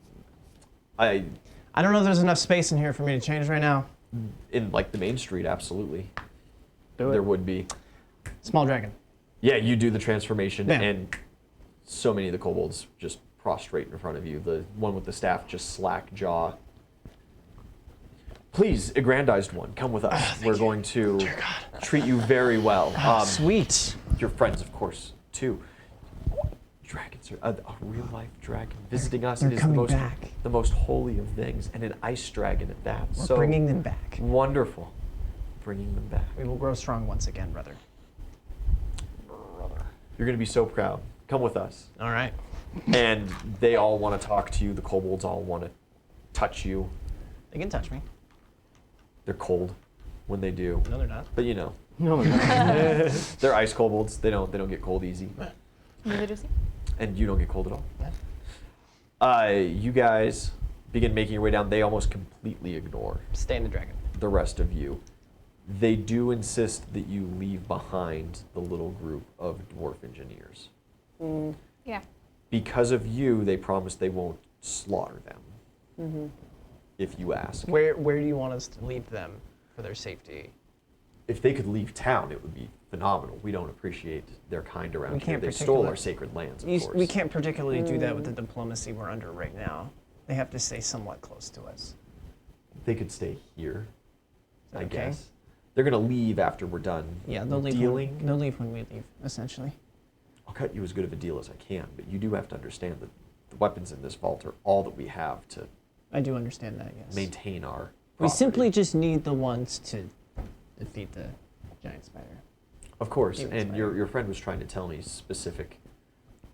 I don't know if there's enough space in here for me to change right now. In like the main street, absolutely. Do it. There would be. Small dragon. Yeah, you do the transformation, Yeah. and so many of the kobolds just prostrate in front of you. The one with the staff just slack jaw. Please, aggrandized one, come with us. We're going to treat you very well. Sweet. Your friends, of course, too. Dragons are a real life dragon visiting us. They're It is coming back. the most holy of things, and an ice dragon at that. We're so bringing them back. wonderful, bringing them back. We will grow strong once again, brother. You're going to be so proud. Come with us. All right. And they all want to talk to you. The kobolds all want to touch you. They can touch me. They're cold when they do, No, they're not. but you know, No, they're ice kobolds. They don't get cold easy, Neither does he. and you don't get cold at all. You guys begin making your way down. They almost completely ignore Stay in the dragon. the rest of you. They do insist that you leave behind the little group of dwarf engineers. Yeah. Because of you, they promise they won't slaughter them. If you ask. Where do you want us to leave them for their safety? If they could leave town, it would be phenomenal. We don't appreciate their kind around We here. can't They stole particular- our sacred lands, of course. We can't particularly do that with the diplomacy we're under right now. They have to stay somewhat close to us. They could stay here, I Okay. guess. They're going to leave after we're done Yeah, they'll leave. dealing. They'll leave when we leave, essentially. I'll cut you as good of a deal as I can, but you do have to understand that the weapons in this vault are all that we have to I do understand that, yes. maintain our We property. simply just need the ones to defeat the giant spider. Of course, demon and spider. your friend was trying to tell me specific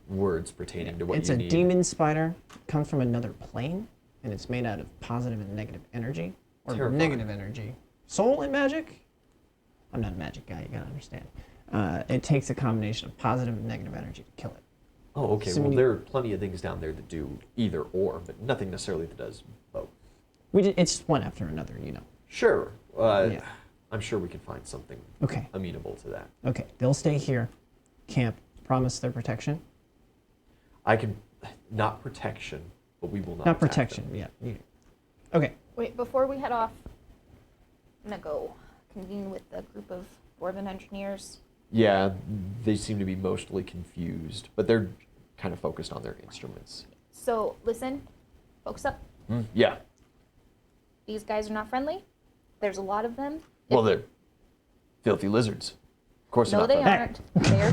words pertaining to what It's you a need. demon spider, comes from another plane, and it's made out of positive and negative energy. Or Terrifying. negative energy. Soul and magic? I'm not a magic guy, you gotta understand. It takes a combination of positive and negative energy to kill it. Oh, okay. So Well, we- there are plenty of things down there that do either or, but nothing necessarily that does both. It's one after another, you know. Sure. Yeah. I'm sure we can find something Okay. amenable to that. Okay, they'll stay here. Camp. Promise their protection. I can, not protection, but we will not. Not attack protection. them. Yeah. Okay. Wait, before we head off, I'm gonna go convene with the group of dwarven engineers. Yeah, they seem to be mostly confused, but they're kind of focused on their instruments. So listen, focus up. Yeah. These guys are not friendly. There's a lot of them. Well, they're filthy lizards. Of course they're No, not they friendly. aren't.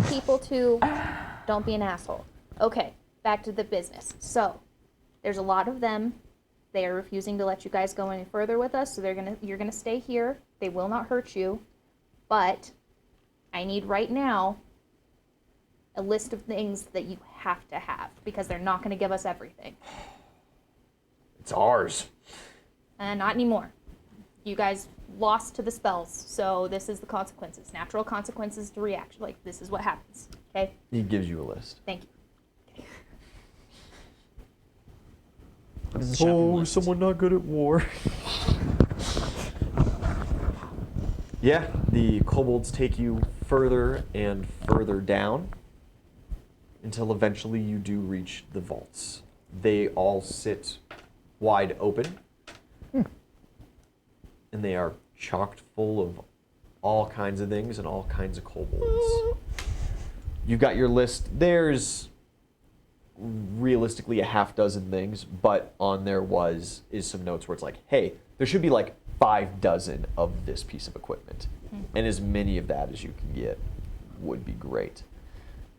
They're people too. Don't be an asshole. Okay, back to the business. So, there's a lot of them. They are refusing to let you guys go any further with us, so you're gonna stay here. They will not hurt you, but I need right now a list of things that you have to have because they're not gonna give us everything. It's ours. Not anymore. You guys lost to the spells, so this is the consequences. Natural consequences to reaction. Like, this is what happens. Okay? He gives you a list. Thank you. What is the shopping list? someone not good at war. Yeah, the kobolds take you further and further down until eventually you do reach the vaults. They all sit wide open, and they are chocked full of all kinds of things and all kinds of kobolds. You've got your list. There's realistically a half dozen things, but on there is some notes where it's like, hey, there should be like 5 dozen of this piece of equipment, and as many of that as you can get would be great.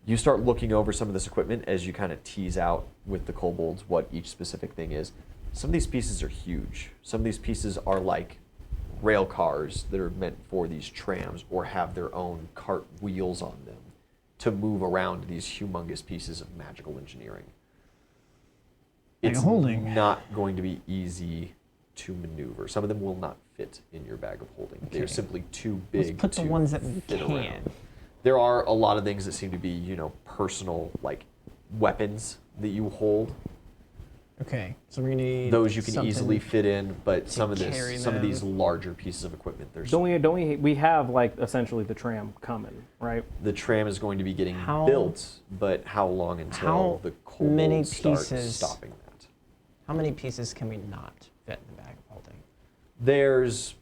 You start looking over some of this equipment as you kind of tease out with the kobolds what each specific thing is. Some of these pieces are huge. Some of these pieces are like rail cars that are meant for these trams or have their own cart wheels on them to move around these humongous pieces of magical engineering. Like It's holding. not going to be easy to maneuver. Some of them will not fit in your bag of holding. They are Okay. simply too Let's big put to the ones that we fit can. around. There are a lot of things that seem to be, you know, personal, like weapons that you hold. Okay, so we're gonna need Those you can something- easily fit in, but to some of carry these them. larger pieces of equipment, there's We have like essentially the tram coming, right? the tram is going to be getting How- built, but how long until how the many kobolds start pieces- stopping that? How many pieces can we not fit in the bag of holding? There's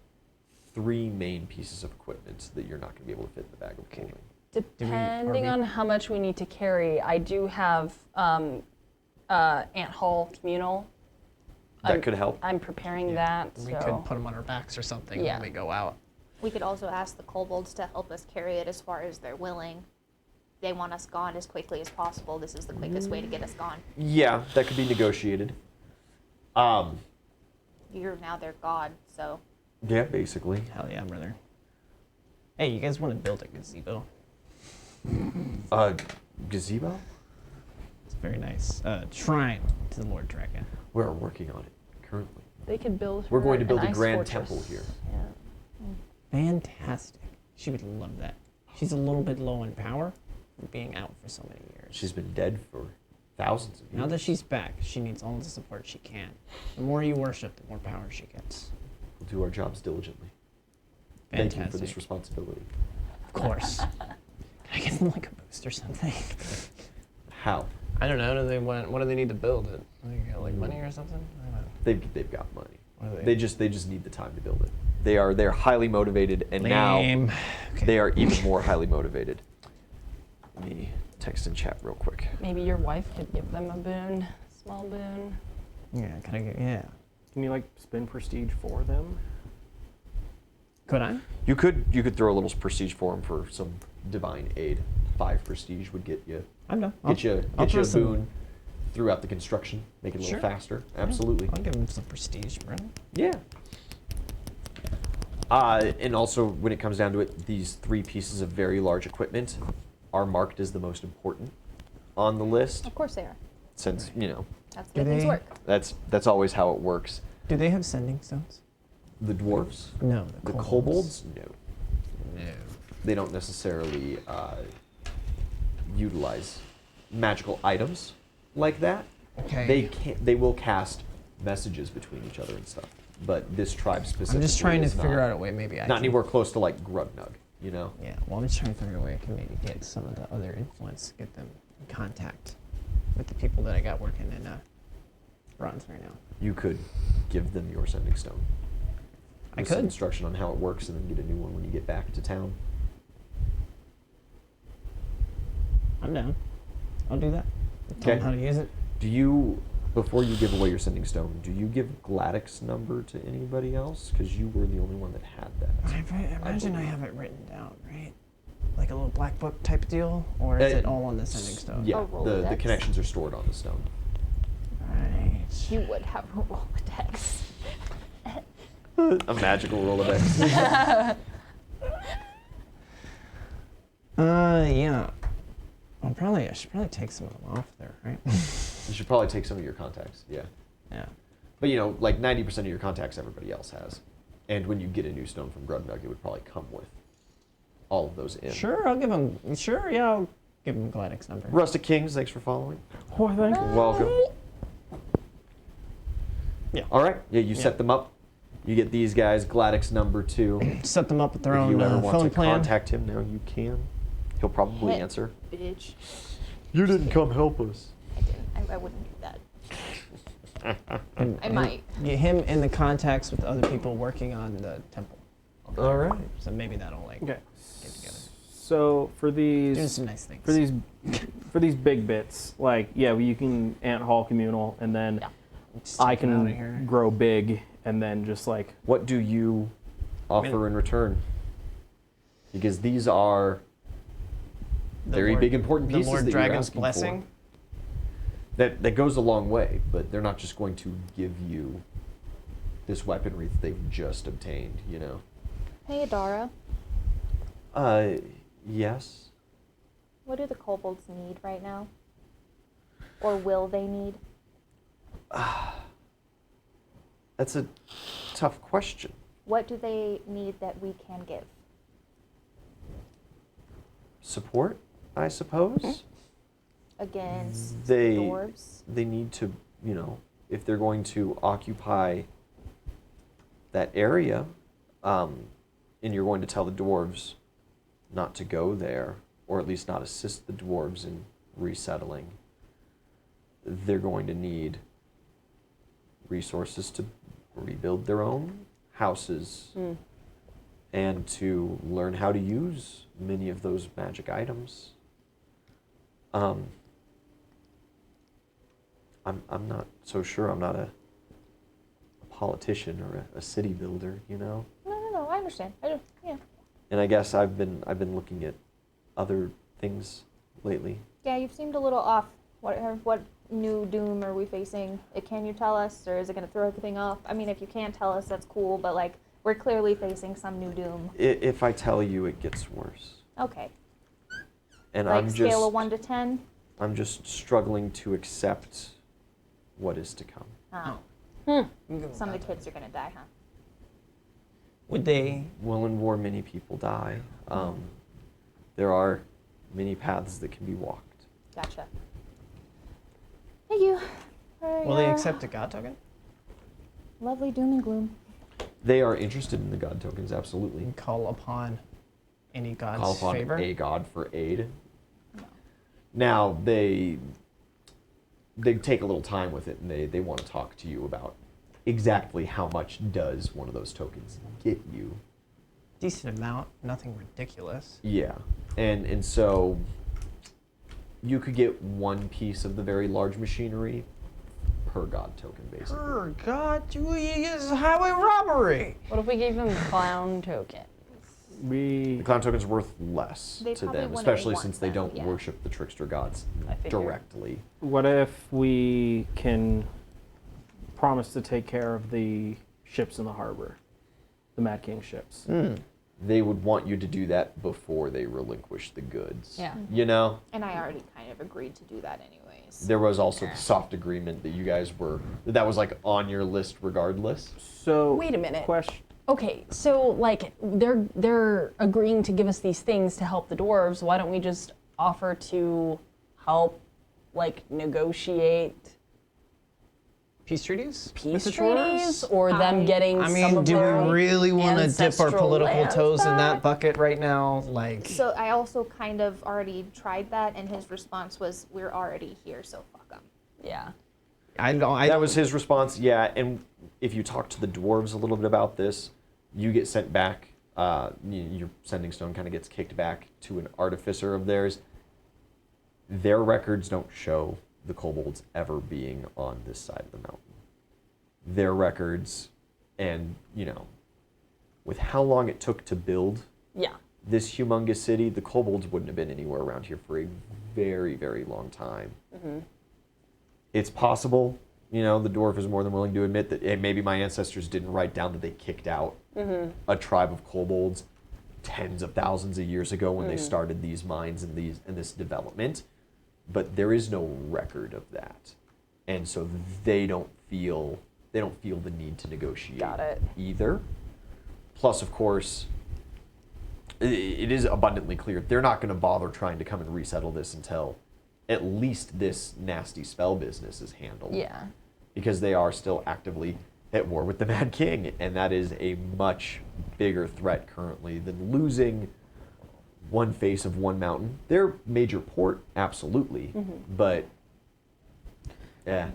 3 main pieces of equipment that you're not going to be able to fit in the bag of Okay. holding. Depending we- on how much we need to carry, I do have Ant Hall Communal. That could help. I'm preparing that. We so. could put them on our backs or something Yeah. when we go out. We could also ask the kobolds to help us carry it as far as they're willing. They want us gone as quickly as possible. This is the quickest way to get us gone. Yeah, that could be negotiated. You're now their god, so Yeah, basically. Hell yeah, brother. Hey, you guys want to build a gazebo? Gazebo? It's very nice. Shrine to the Lord Dragon. We're working on it currently. They could build. We're going to her build an a ice grand fortress. temple here. Yeah. Fantastic. She would love that. She's a little bit low in power from being out for so many years. She's been dead for thousands of years. Now that she's back, she needs all the support she can. The more you worship, the more power she gets. We'll do our jobs diligently. Fantastic. Thank you for this responsibility. Of course. Can I get them like a boost or something? How? I don't know. What do they need to build it? Like money or something? I don't know. They've got money. What are They just need the time to build it. They're highly motivated, and Lame. now Okay. they are even more highly motivated. Let me text in chat real quick. Maybe your wife could give them a boon, small boon. Yeah, can I get, yeah. Can you like spend prestige for them? Could I? You could throw a little prestige for them for some divine aid. 5 prestige would get you I'm done. a I'll throw boon some- throughout the construction, make it a little Sure. faster. Absolutely. I'll give him some prestige, bro. Yeah. And also, when it comes down to it, these 3 pieces of very large equipment are marked as the most important on the list, of course they are. since, you know, That's the way Do things they- work. that's always how it works. Do they have sending stones? The dwarves, No, the kobolds, no. No. They don't necessarily utilize magical items like that. Okay. They will cast messages between each other and stuff. But this tribe specifically I'm just trying to is figure not, out a way maybe I not can. anywhere close to like Grugnug, you know? Yeah, well, I'm just trying to figure out a way I can maybe get some of the other influence, get them in contact with the people that I got working in bronze right now. You could give them your sending stone. I With some could. instruction on how it works, and then get a new one when you get back to town. I'm down. I'll do that. Tell Okay. them how to use it. Do you, before you give away your sending stone, do you give Gladys' number to anybody else? Because you were the only one that had that. I imagine I believe. have it written down, right? Like a little black book type deal, or is it all on the sending stone? Yeah, A the Rolodex. connections are stored on the stone. Right. You would have a Rolodex. A magical Rolodex. Yeah. I should probably take some of them off there, right? You should probably take some of your contacts, yeah. Yeah. But you know, like 90% of your contacts everybody else has. And when you get a new stone from Grugnug, it would probably come with all of those in. Sure, I'll give him. Sure, yeah, I'll give him Gladys' number. Rustic Kings, thanks for following. Oh, I think. Welcome. Yeah. All right, yeah, you Yeah. set them up. You get these guys Gladys number 2. Set them up with their If own you ever want phone to plan. contact him now, you can. He'll probably Hit. answer. Bitch. You didn't come help us. I didn't. I wouldn't do that. And I might. Get him in the contacts with other people working on the temple. All right. So maybe that'll like Okay. get together. So for Doing these some nice things. for these big bits, like well, you can ant hall communal, and then Yeah. Just I take 'em outta can here. grow big, and then just like What do you offer in return? Because these are The very Lord- big, important pieces The Lord that you're Dragon's asking blessing. for. That goes a long way, but they're not just going to give you this weaponry that they've just obtained, you know? Hey, Adara. Yes. What do the kobolds need right now? Or will they need? That's a tough question. What do they need that we can give? Support, I suppose. Against They dwarves? they need to, if they're going to occupy that area, and you're going to tell the dwarves not to go there, or at least not assist the dwarves in resettling, they're going to need resources to rebuild their own houses and to learn how to use many of those magic items. I'm not so sure. I'm not a politician or a city builder, No, I understand. Yeah. And I guess I've been looking at other things lately. Yeah, you've seemed a little off. What new doom are we facing? Can you tell us, or is it going to throw everything off? I mean, if you can't tell us, that's cool, but like, we're clearly facing some new doom. If I tell you, it gets worse. Okay. And Like scale of 1 to 10? I'm just struggling to accept what is to come. Oh. Some of the kids are going to die, huh? Would they? Well, in war, many people die. There are many paths that can be walked. Gotcha. Thank you. for Will they your accept a god token? Lovely doom and gloom. They are interested in the god tokens, absolutely. Call upon any god's Call upon favor? a god for aid. Now, they take a little time with it, and they want to talk to you about exactly how much does one of those tokens get you. Decent amount, nothing ridiculous. Yeah, and so you could get one piece of the very large machinery per god token, basically. Per god, this is highway robbery. What if we gave them clown tokens? The clown token's worth less They to probably them, wouldn't especially want since they them, don't yeah. worship the trickster gods I figured. directly. What if we can promise to take care of the ships in the harbor, the Mad King ships? They would want you to do that before they relinquish the goods. Yeah. You know? And I already kind of agreed to do that anyways. There was also the soft agreement that you guys that was like on your list regardless. So Wait a minute. Question. Okay, so like they're agreeing to give us these things to help the dwarves. Why don't we just offer to help, like, negotiate Peace treaties? peace with the treaties, dwarves? or them getting I some mean, of do their we really want to dip our ancestral political lands toes in that back? bucket right now? Like, So I also kind of already tried that, and his response was, "We're already here, so fuck them." Yeah. That was his response, yeah. And if you talk to the dwarves a little bit about this, you get sent back. Your sending stone kind of gets kicked back to an artificer of theirs. Their records don't show the kobolds ever being on this side of the mountain. Their records, and with how long it took to build Yeah. this humongous city, the kobolds wouldn't have been anywhere around here for a very, very long time. It's possible, the dwarf is more than willing to admit that maybe my ancestors didn't write down that they kicked out a tribe of kobolds tens of thousands of years ago when they started these mines and this development, but there is no record of that, and so they don't feel the need to negotiate Got it. either. Plus, of course, it is abundantly clear they're not going to bother trying to come and resettle this until at least this nasty spell business is handled. Yeah. Because they are still actively at war with the Mad King, and that is a much bigger threat currently than losing one face of one mountain. Their major port, absolutely, but yeah,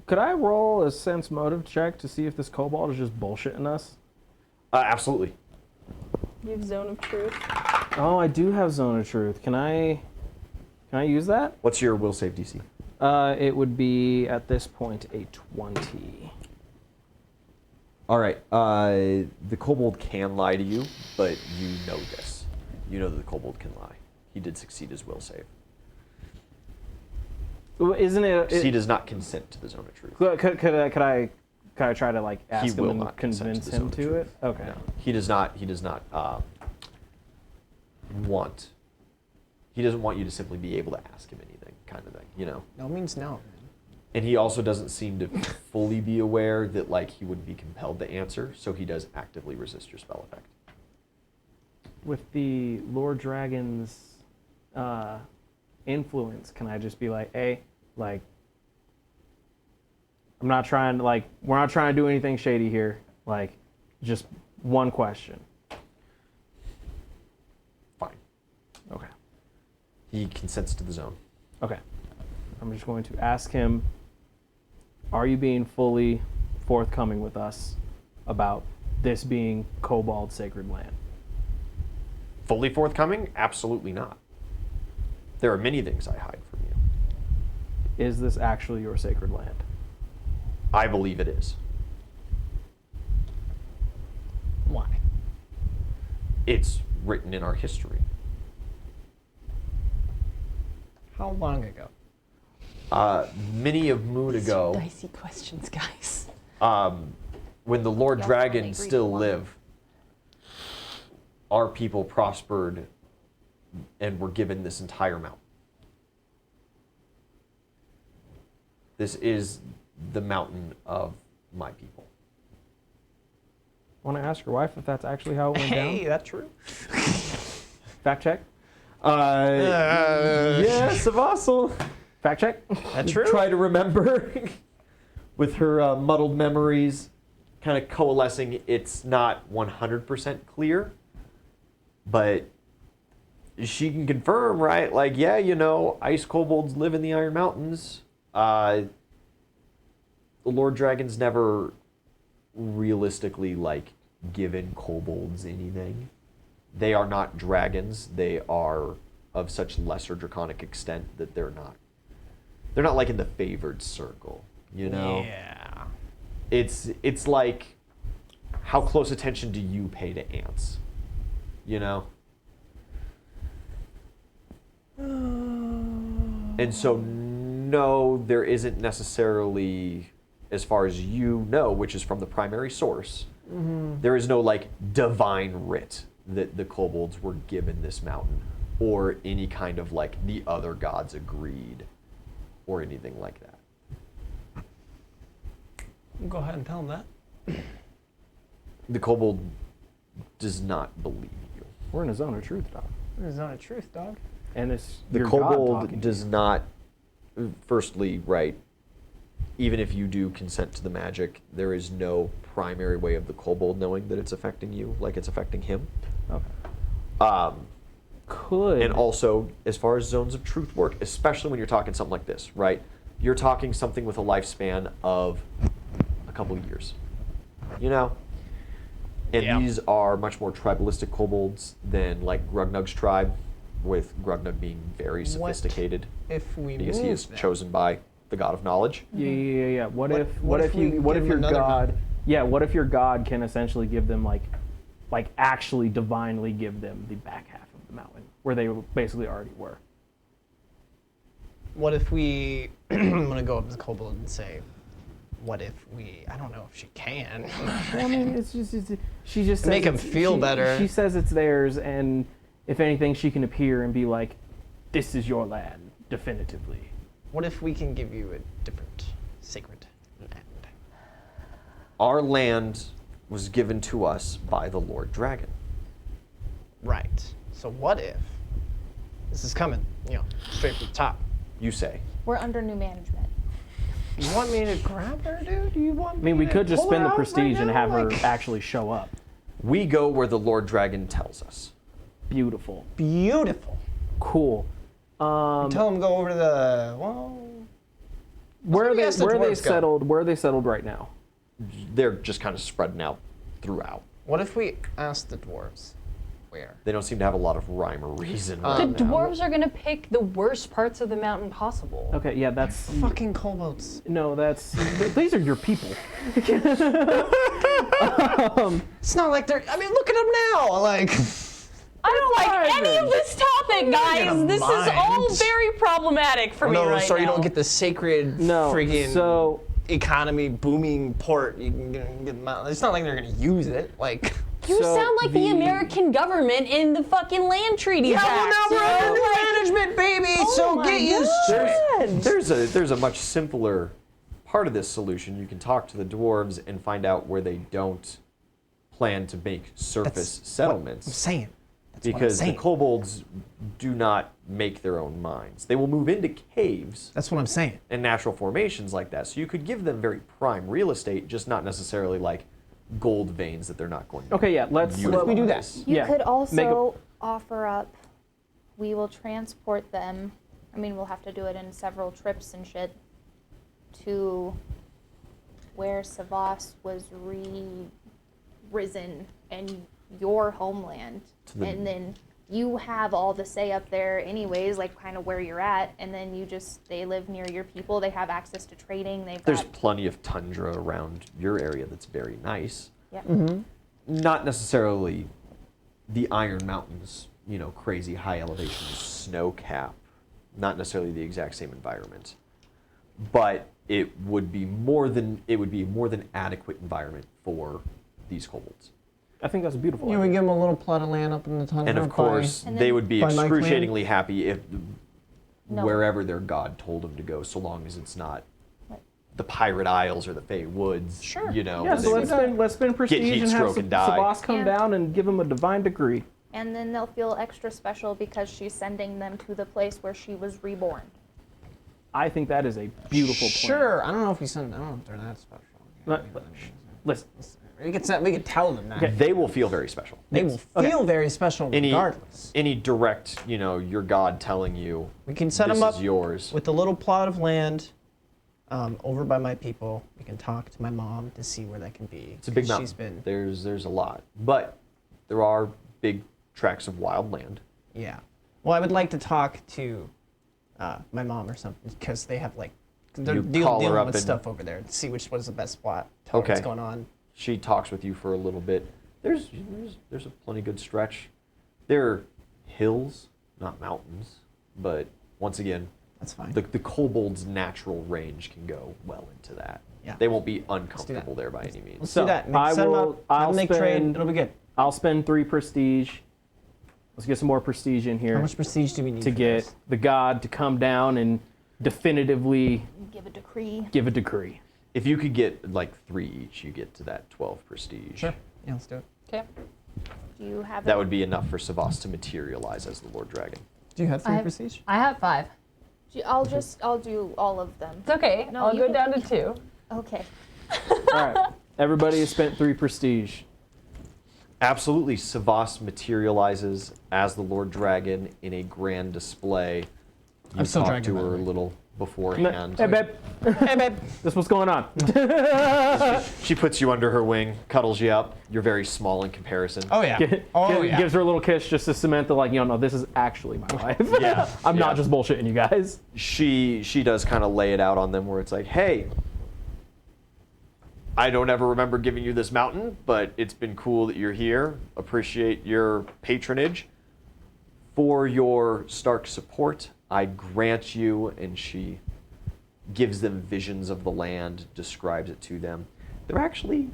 Could I roll a sense motive check to see if this kobold is just bullshitting us? absolutely. You have zone of truth. Oh, I do have Zone of Truth. Can I use that? What's your will save DC? It would be, at this point, a 20. All right. The kobold can lie to you, but you know this. You know that the kobold can lie. He did succeed his will save. Isn't it? He does not consent to the zone of truth. Could I try to like ask him will and not consent to convince the him zone of to truth. it? Okay. No, he does not. He doesn't want you to simply be able to ask him anything, kind of thing. no means no. And he also doesn't seem to fully be aware that like he would be compelled to answer, so he does actively resist your spell effect. With the Lord Dragon's influence, can I just be like, hey, like, I'm not trying to, like, we're not trying to do anything shady here. Like, just one question. Fine. Okay. He consents to the zone. Okay. I'm just going to ask him, are you being fully forthcoming with us about this being Kobold sacred land? Fully forthcoming? Absolutely not. There are many things I hide from you. Is this actually your sacred land? I believe it is. Why? It's written in our history. How long ago? Many a moon These are ago, dicey questions, guys. when the Lord Y'all Dragon only agreed still to one. lived, our people prospered and were given this entire mountain. This is the mountain of my people. Want to ask your wife if that's actually how it went Hey, down? that's true. Fact check. Yes, Vassal. Fact check. That's true. Try to remember with her muddled memories kind of coalescing. It's not 100% clear, but she can confirm, right? Like, yeah, you know, ice kobolds live in the Iron Mountains. The Lord Dragon's never realistically, like, given kobolds anything. They are not dragons. They are of such lesser draconic extent that they're not like in the favored circle, you know? Yeah. It's like, how close attention do you pay to ants? You know? And so, no, there isn't necessarily, as far as you know, which is from the primary source, there is no, like, divine writ that the kobolds were given this mountain, or any kind of, like, the other gods agreed, or anything like that. Go ahead and tell him that. The kobold does not believe you. We're in a zone of truth, dog. This is not a truth, dog. And it's The your God kobold talking to does you. not, firstly, right, even if you do consent to the magic, there is no primary way of the kobold knowing that it's affecting you, like it's affecting him. Okay. Could. And also, as far as zones of truth work, especially when you're talking something like this, right? You're talking something with a lifespan of a couple of years, you know? And Yeah. these are much more tribalistic kobolds than, like, Grugnug's tribe, with Grugnug being very sophisticated If we because he move is them? chosen by the god of knowledge. Yeah. What What- if what if we what give if him your another God? mountain? Yeah. What if your God can essentially give them like actually divinely give them the back half of the mountain where they basically already were? What if we... I'm going to go up to the kobold and say, what if we... I don't know if she can. Well, I mean, it's she just says Make him it's- feel she- better. She says it's theirs, and if anything, she can appear and be like, "This is your land, definitively." What if we can give you a different sacred land? Our land was given to us by the Lord Dragon. Right. So what if... This is coming, straight from the top. You say. We're under new management. You want me to grab her, dude? Do you want I mean, we to could just pull spend her the out prestige right and now? have her Like, actually show up. We go where the Lord Dragon tells us. Beautiful, Beautiful. cool. Tell him to go over to the... Well... Where are maybe they? ask the Where are they dwarves go. settled? Where are they settled right now? They're just kind of spreading out throughout. What if we ask the dwarves where? They don't seem to have a lot of rhyme or reason The right now. dwarves are gonna pick the worst parts of the mountain possible. Okay, yeah, that's Fucking kobolds. no, that's these are your people. It's not like they're... I mean, look at them now. Like... I don't like any of this topic, guys. gonna This is all mind. very problematic for me no, right so now. you don't get the sacred No, friggin' so economy booming port. You can get them out. It's not like they're gonna use it. Like, You So sound like the the- American government in the fucking land treaties. yeah, well, Act, now we're you know? under Like, management, baby. oh So my get used to it. There's a much simpler part of this solution. You can talk to the dwarves and find out where they don't plan to make surface I'm settlements. saying. That's what I'm Because the saying. kobolds do not make their own mines. They will move into caves That's what I'm saying. and natural formations like that. So you could give them very prime real estate, just not necessarily like gold veins that they're not going to Okay, yeah, let's utilize. we do that? You Yeah, could make also offer up, we will transport them, I mean, we'll have to do it in several trips and shit, to where Savas was risen and your homeland. To the- And then you have all the say up there anyways, like kind of where you're at, and then they live near your people, they have access to trading, they've There's got, plenty of tundra around your area that's very nice. yeah. Not necessarily the Iron Mountains, crazy high elevation snow cap. Not necessarily the exact same environment. But it would be more than adequate environment for these kobolds. I think that's a beautiful. You would idea. give them a little plot of land up in the tundra. And of course, And they then- would be By my clan? excruciatingly happy if No. wherever their god told them to go, so long as it's not Right. the Pirate Isles or the Fey Woods. Sure. Yeah, then so they let's would- spend prestige heat and have stroke and die. Sabas come Yeah. down and give him a divine degree. And then they'll feel extra special because she's sending them to the place where she was reborn. I think that is a beautiful plan. Sure. I don't know if we send. I don't know if they're that special. Listen, We could tell them that. Okay. They will feel very special. They will feel very special regardless. Any direct, your god telling you We can set this them up is yours. with a little plot of land over by my people. We can talk to my mom to see where that can be. It's a big 'cause mountain. She's been, There's a lot, but there are big tracts of wild land. yeah. Well, I would like to talk to my mom or something because they have they're You call her dealing up with and- stuff over there to see which was the best spot. Tell her what's Okay. going on. She talks with you for a little bit. There's a plenty good stretch. There are hills, not mountains, but once again, That's fine. the kobold's natural range can go well into that. Yeah. They won't be uncomfortable there by any means. Let's So, do that. I Set 'em will- up, have I'll them make trade. spend- It'll be good. I'll spend 3 prestige. Let's get some more prestige in How here much prestige do we need to for get this? the god to come down and definitively Give a decree. give a decree. If you could get 3 each, you get to that 12 prestige. Sure. Yeah, let's do it. Okay. Do you have That it? would be enough for Savas to materialize as the Lord Dragon. Do you have 3 I- prestige? I have 5. I'll do all of them. It's okay. No, I'll you go can- down to 2. Okay. All right. Everybody has spent 3 prestige. Absolutely, Savas materializes as the Lord Dragon in a grand display. You I'm still talked dragon, to by the her a way. little beforehand. Hey, babe. Hey, babe. This what's going on. She puts you under her wing, cuddles you up. You're very small in comparison. Oh, yeah. Oh, yeah. Gives her a little kiss just to cement the no, this is actually my wife. Yeah, I'm yeah. not just bullshitting you guys. She does kind of lay it out on them where it's like, hey, I don't ever remember giving you this mountain, but it's been cool that you're here. Appreciate your patronage. For your Stark support, I grant you, and she gives them visions of the land, describes it to them. They're actually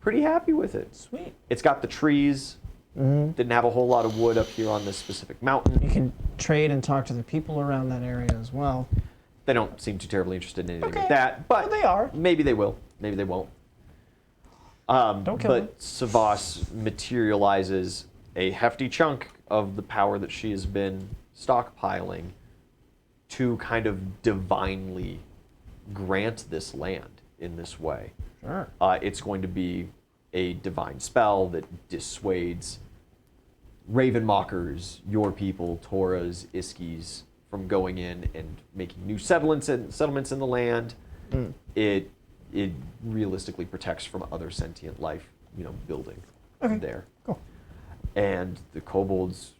pretty happy with it. Sweet. It's got the trees. Didn't have a whole lot of wood up here on this specific mountain. You can trade and talk to the people around that area as well. They don't seem too terribly interested in anything Okay. like that, but Well, they are. Maybe they will. Maybe they won't. Don't kill them. But Savas materializes a hefty chunk of the power that she has been stockpiling to kind of divinely grant this land in this way. Sure. It's going to be a divine spell that dissuades Raven Mockers, your people, Toras, Iskis, from going in and making new settlements in the land. It realistically protects from other sentient life, building there. Cool. And the kobolds,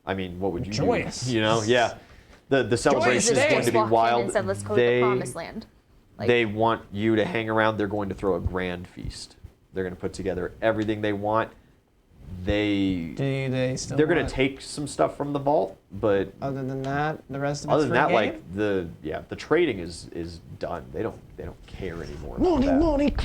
I mean, what would you Joyous. do? Yeah. The celebration is today. going to be Walked in wild. and said, let's go to the promised land. They want you to hang around. They're going to throw a grand feast. They're going to put together everything they want. They Do they still? they're gonna want- take some stuff from the vault, but Other than that, the rest of other it's than free that, game? like the trading is done. They don't care anymore. About that.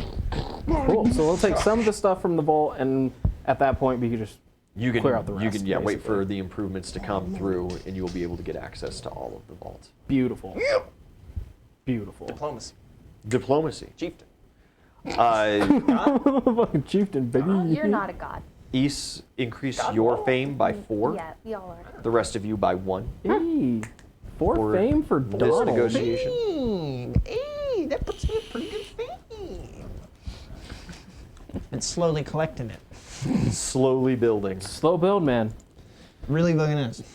Cool. So we'll take some of the stuff from the vault, and at that point, we could just You can clear out the rest. you can wait basically. for the improvements to come through, and you will be able to get access to all of the vault. Beautiful. Beautiful. Diplomacy. Diplomacy. Chieftain. Fucking chieftain, baby. You're not a god. East increase your fame by 4. Yeah, y'all are. The rest of you by 1. Hey, for For fame for this Donald. negotiation. Hey, that puts me in pretty good fame. And slowly collecting it. Slowly building. Slow build, man. Really looking at it.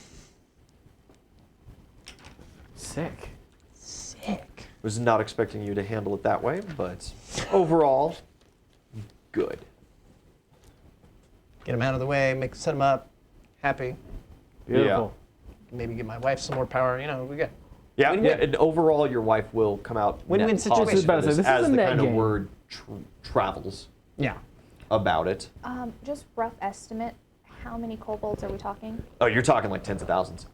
Sick. Sick. Was not expecting you to handle it that way, but overall, good. Get him out of the way, set him up, happy. Beautiful. Maybe give my wife some more power. We good. Yeah, Win-win. yeah, and overall, your wife will come out Win-win net situation. positive I was about to say, this is as a the net kind gain. of word travels Yeah. about it. Just rough estimate. How many kobolds are we talking? Oh, you're talking like tens of thousands.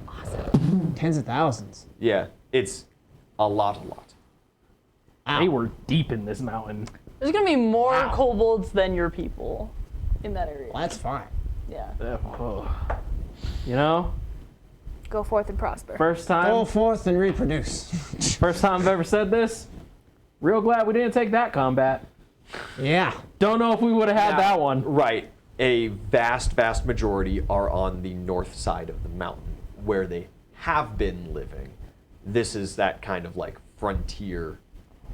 Awesome. Tens of thousands. Yeah, it's a lot. They were deep in this mountain. There's gonna be more Wow. kobolds than your people in that area. Well, that's fine. Yeah. You know, Go forth and prosper. first Go time forth and reproduce. First time I've ever said this. Real glad we didn't take that combat. Yeah. Don't know if we would have had Now, that one. Right. A vast majority are on the north side of the mountain where they have been living. This is that kind of like frontier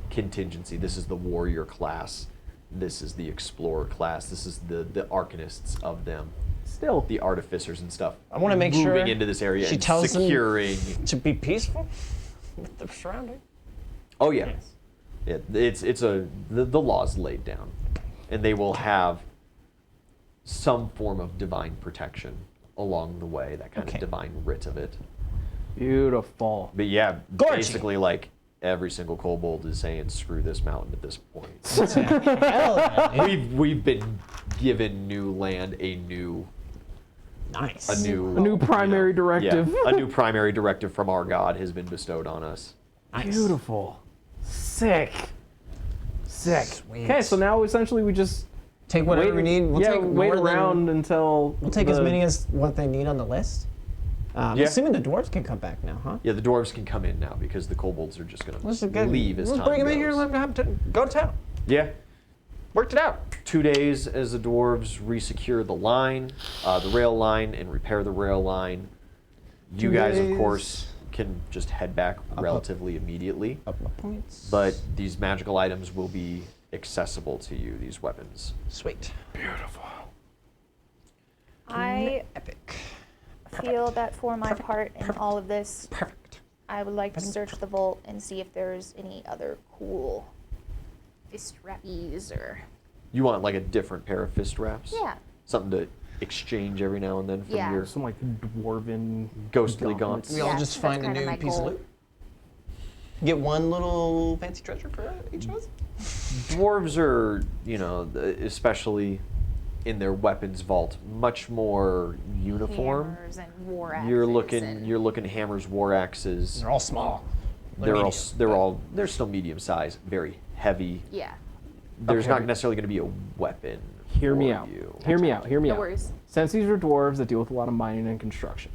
contingency. This is the warrior class. This is the explorer class. This is the arcanists of them, Still, the artificers and stuff. I want to make moving sure into this area she and tells them securing. to be peaceful with the surrounding. Oh yeah, the law's laid down, and they will have some form of divine protection along the way. That kind Okay. of divine writ of it. beautiful. But yeah, Gorgy. basically like every single kobold is saying screw this mountain at this point. Hell yeah, dude. we've been given new land, a new Nice. A new primary directive. Yeah, a new primary directive from our God has been bestowed on us. Nice. Beautiful. Sick. Sick. Sweet. Okay, so now essentially we just Take whatever we need. We'll take wait more around until We'll take as many as what they need on the list. Yeah. Assuming the dwarves can come back now, huh? Yeah, the dwarves can come in now because the kobolds are just Let's gonna just leave as let's time bring them goes. in here and let them go to town. Yeah, Worked it out. 2 days as the dwarves resecure the line, the rail line, and repair the rail line. You 2 guys, of days. course, can just head back relatively immediately. Up my points. But these magical items will be accessible to you, these weapons. Sweet. I Epic. feel that for my part in all of this, Perfect. I would like to search the vault and see if there's any other cool fist wrappies or You want like a different pair of fist wraps? yeah. Something to exchange every now and then from Yeah. your some like dwarven ghostly gauntlets. gaunts. We all Yeah, just that's find a kinda new my piece goal. of loot. Get one little fancy treasure for each of us. Dwarves are, especially in their weapons vault, much more uniform. Hammers and war axes. You're and looking hammers, war axes. They're all small. They're still medium sized, very heavy. yeah. There's Okay. not necessarily going to be a weapon. Hear me for out. you. Hear me out. Hear me No out. worries. Since these are dwarves that deal with a lot of mining and construction,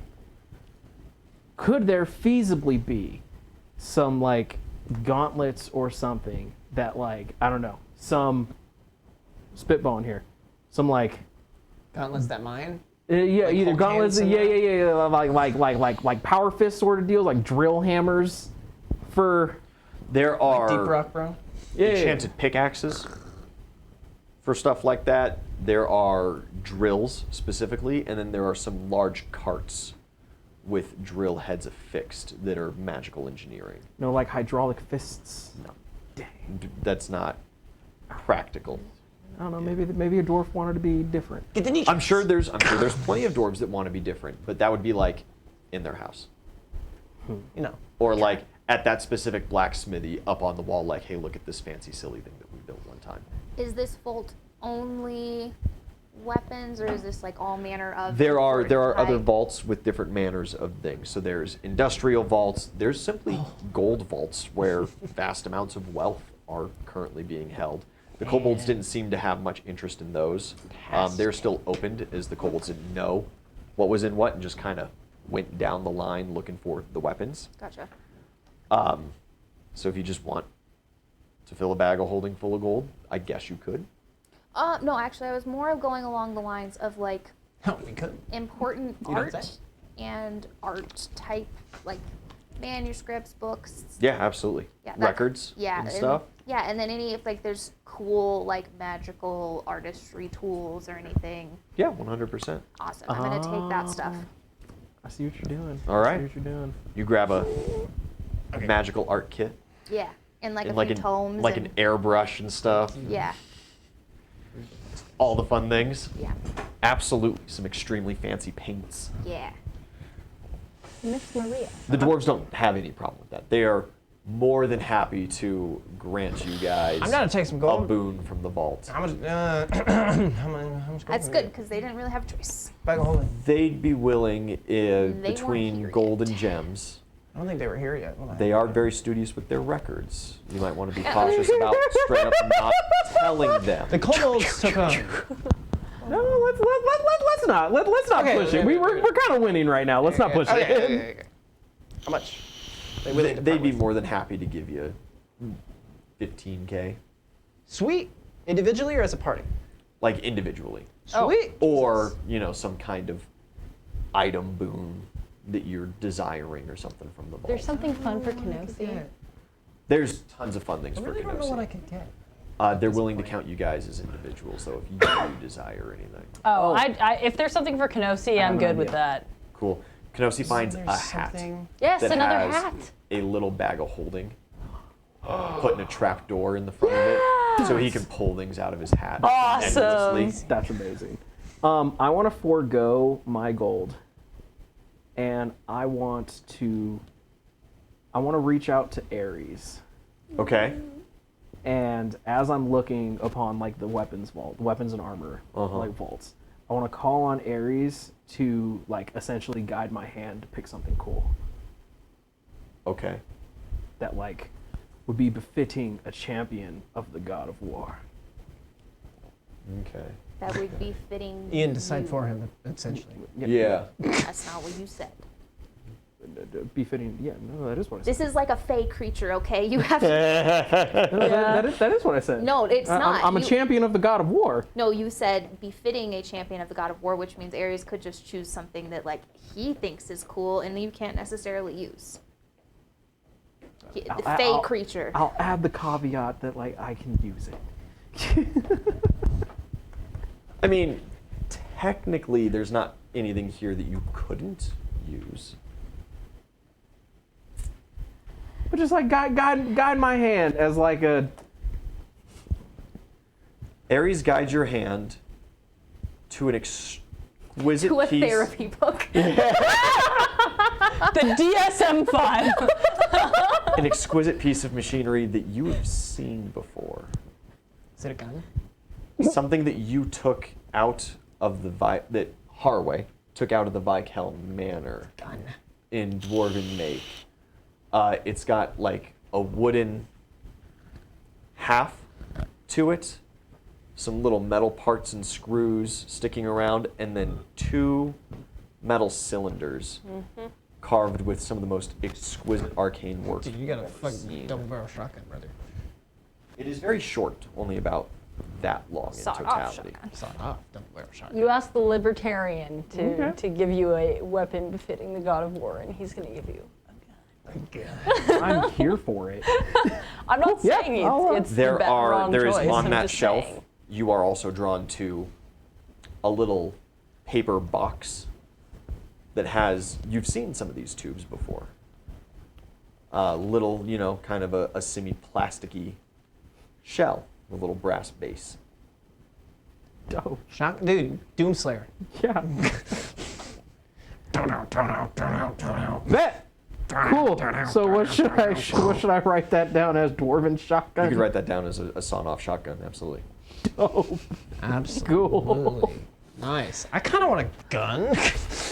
could there feasibly be some like gauntlets or something that like I don't know, some spitballing here, some like Gauntlets that mine. yeah, Like either Hulk gauntlets, hands yeah, like power fist sort of deals, like drill hammers for There are Deep rock, bro. enchanted pickaxes for stuff like that. There are drills specifically, and then there are some large carts with drill heads affixed that are magical engineering. no like hydraulic fists. No, Dang. that's not practical. I don't know. Maybe a dwarf wanted to be different. Get the niche. I'm sure there's plenty of dwarves that want to be different, but that would be like in their house. You know. Or like at that specific blacksmithy up on the wall, like, hey, look at this fancy silly thing that we built one time. Is this vault only weapons, or is this like all manner of? There are other type? vaults with different manners of things. So there's industrial vaults. There's simply gold vaults where vast amounts of wealth are currently being held. The kobolds didn't seem to have much interest in those. They're still opened, as the kobolds didn't know what was in what and just kind of went down the line looking for the weapons. Gotcha. So if you just want to fill a bag of holding full of gold, I guess you could. No, actually, I was more going along the lines of like Oh, we could. important You don't art say. and art type, like manuscripts, books. Yeah, absolutely. Yeah, that- Records Yeah, and stuff. Yeah, and then any if like there's cool like magical artistry tools or anything. Yeah, 100%. Awesome. I'm gonna take that stuff. I see what you're doing. All right. I see what you're doing. You grab a magical art kit. Yeah, and like And a like few tomes. like and, an airbrush and stuff. Yeah, All the fun things. yeah, Absolutely. Some extremely fancy paints. yeah. Miss Maria. The dwarves don't have any problem with that. They are more than happy to grant you guys I'm gonna take some a gold. boon from the vault. How much? How much gold? That's do we good get? because they didn't really have a choice. Bag of holding. They'd be willing weren't between here gold yet. and gems. I don't think they were here yet. Well, They are very studious with their records. You might want to be cautious about straight up not telling them. The kobolds took a. No, let's not Okay, push it. okay, We're okay. kind of winning right now. Let's not push it. Okay. How much? They willing to They'd part be with? more than happy to give you 15K, Sweet. Individually or as a party? like individually, Sweet. or some kind of item boon that you're desiring or something from the vault. There's something fun for Kenosi. There's tons of fun things I for really don't know what I Kenosi. could get. They're willing to count you guys as individuals, so if you do desire anything. Oh, if there's something for Kenosi, I'm an good with idea. that. Cool. Kenosi finds There's a hat something- Yes, that another has hat. a little bag of holding, putting a trap door in the front of it, so he can pull things out of his hat Awesome. endlessly. That's amazing. I want to forego my gold, and I want to reach out to Ares. Okay. And as I'm looking upon like the weapons and armor like vaults, I want to call on Ares to like essentially guide my hand to pick something cool Okay. that like would be befitting a champion of the god of war. Okay. That would be fitting. Ian, decide you. for him, essentially. Yeah. That's not what you said. Befitting, yeah, no, that is what I said. This is like a fey creature, okay? You have to. No, that is what I said. No, it's not. I'm a You- champion of the god of war. No, you said befitting a champion of the god of war, which means Ares could just choose something that like he thinks is cool and you can't necessarily use. The fey creature. I'll add the caveat that like I can use it. I mean, technically, there's not anything here that you couldn't use. But just like guide my hand as like a Ares guides your hand to an exquisite To a piece. therapy book. The DSM-5. An exquisite piece of machinery that you have seen before. Is it a gun? Something that you took out of the that Harway took out of the Vikel Manor Gun. in dwarven make. It's got like a wooden half to it, some little metal parts and screws sticking around, and then two metal cylinders carved with some of the most exquisite arcane work. Dude, you got a I've fucking seen. double barrel shotgun, brother. It is very short, only about that long in Sawed-off totality. shotgun. Sawed off double barrel shotgun. You ask the libertarian Okay. to give you a weapon befitting the god of war, and he's going to give you. I'm here for it. I'm not Yeah, saying I'll, it's the There wrong is choice. on I'm that just shelf. saying. You are also drawn to a little paper box that has. You've seen some of these tubes before. Little, kind of a semi-plasticky shell, with a little brass base. Dope. Shot, dude, Doomslayer. Yeah. Bet. Cool. So what should I write that down as? Dwarven shotgun. You could write that down as a sawn-off shotgun. Absolutely. Dope. Absolutely. Nice. I kind of want a gun.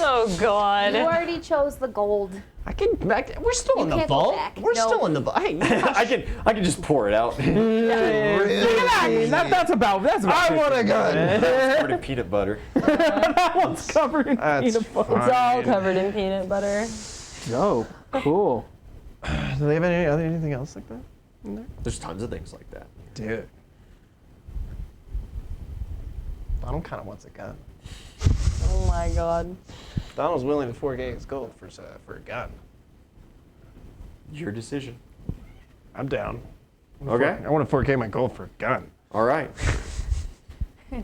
Oh God. You already chose the gold. I can. We're still You in the can't go vault. back. We're No. still in the vault. Hey, I can just pour it out. That's about. I want a gun. Covered in peanut butter. That one's covered in That's peanut butter. It's all covered in peanut butter. Oh, cool. Do they have anything else like that in there? There's tons of things like that. Dude. Donald kind of wants a gun. Oh my God. Donald's willing to fork his gold for a gun. Your decision. I'm down. Okay. I want to 4K my gold for a gun. All right.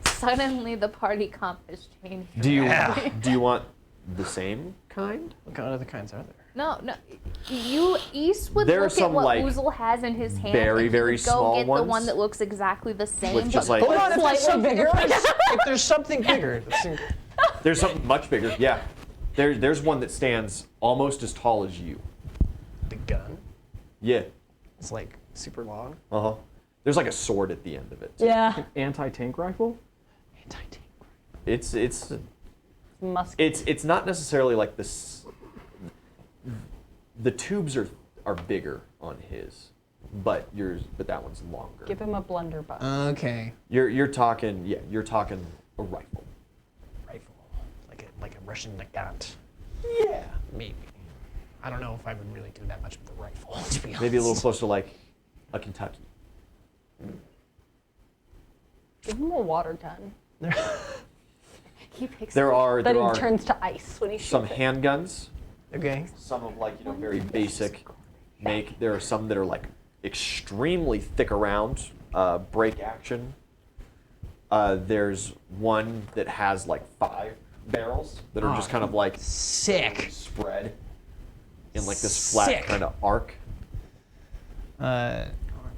Suddenly the party comp has changed. Do you Yeah. do you want the same kind? What kind of other kinds are there? No. You East would There are look at some, what like, Oozle has in his hand. very, and he very would go small get the ones one that looks exactly the same. with just but like- Hold on, if there's Slightly something bigger. if there's something bigger. There's something much bigger. Yeah. There's one that stands almost as tall as you. The gun. Yeah. It's like super long. Uh-huh. There's like a sword at the end of it. too. Yeah. Anti-tank rifle? Anti-tank. It's Musket. it's not necessarily like this. The tubes are bigger on his, but that one's longer. Give him a blunderbuss. Okay. You're talking a rifle. Rifle. Like a Russian Nagant. Yeah. Maybe. I don't know if I would really do that much with a rifle, to be honest. Maybe a little closer to like a Kentucky. Give him a water gun. He picks There are That there he are turns to ice when he shoots some it. handguns. Okay. Some of like very basic make. There are some that are like extremely thick around, break action. There's one that has like 5 barrels that are just kind of like Sick. spread in like this flat Sick. kind of arc. Uh,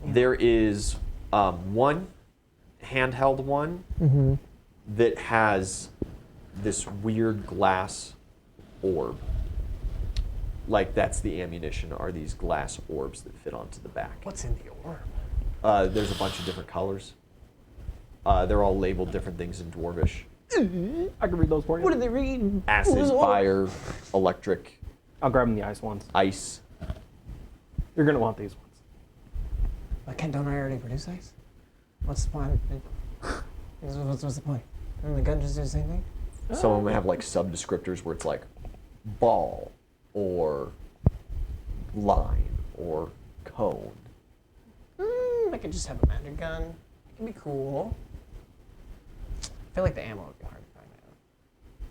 There is one handheld one that has this weird glass orb. Like that's the ammunition, are these glass orbs that fit onto the back. what's in the orb? There's a bunch of different colors. They're all labeled different things in Dwarvish. I can read those for you. What do they read? Acid, fire, electric, I'll grab them the ice ones. ice. You're gonna want these ones. Don't I already produce ice? What's the point? What's the point? Doesn't the gun just do the same thing? Some of them have like sub descriptors where it's like ball or line or cone. I could just have a magic gun. It could be cool. I feel like the ammo would be hard to find.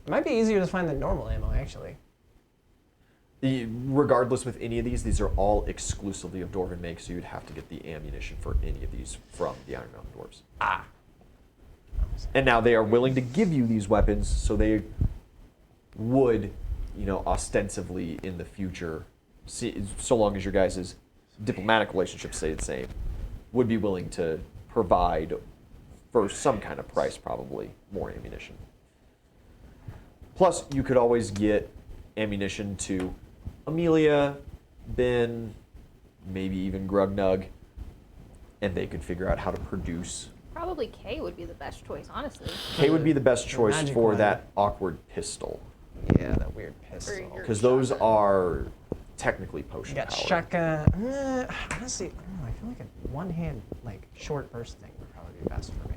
It might be easier to find than normal ammo, actually. Regardless with any of these are all exclusively of Dwarven make, so you'd have to get the ammunition for any of these from the Iron Mountain Dwarves. And now they are willing to give you these weapons, so they would, ostensibly in the future, so long as your guys' diplomatic relationships stay the same, would be willing to provide, for some kind of price probably, more ammunition. Plus, you could always get ammunition to Amelia, Ben, maybe even Grugnug, and they could figure out how to produce. Probably K would be the best choice, honestly. K would be the best choice magic for one. that awkward pistol, Yeah, that weird pistol. your- because those are technically You potion got powered. shotgun. Honestly, I feel like a one-hand, short burst thing would probably be best for me.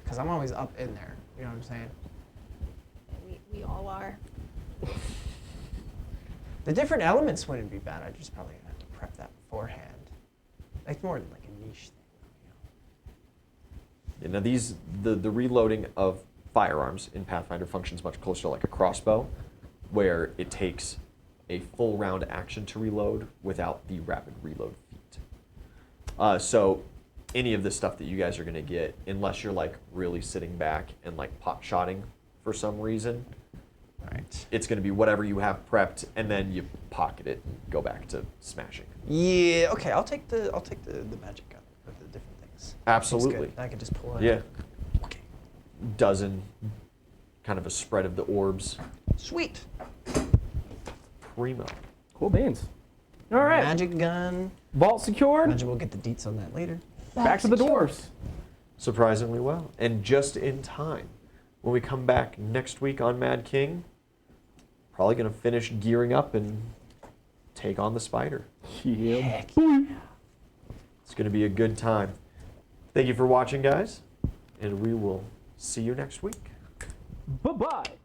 Because I'm always up in there. You know what I'm saying? We all are. The different elements wouldn't be bad. I just probably have to prep that beforehand. It's more like a niche thing. Now the reloading of firearms in Pathfinder functions much closer to like a crossbow, where it takes a full round action to reload without the rapid reload feat. So any of the stuff that you guys are going to get, unless you're like really sitting back and like pot shotting for some reason, Right. it's going to be whatever you have prepped, and then you pocket it and go back to smashing. Yeah. Okay. I'll take the magic gun with the different things. Seems Absolutely. good. I could just pull it. Yeah. out. Okay. Dozen, kind of a spread of the orbs. Sweet. Primo. Cool beans. All right. Magic gun. Vault secured. Imagine we'll get the deets on that later. Back to the dwarves. surprisingly well, and just in time. When we come back next week on Mad King, probably going to finish gearing up and take on the spider. Yeah. It's going to be a good time. Thank you for watching, guys, and we will see you next week. Bye-bye.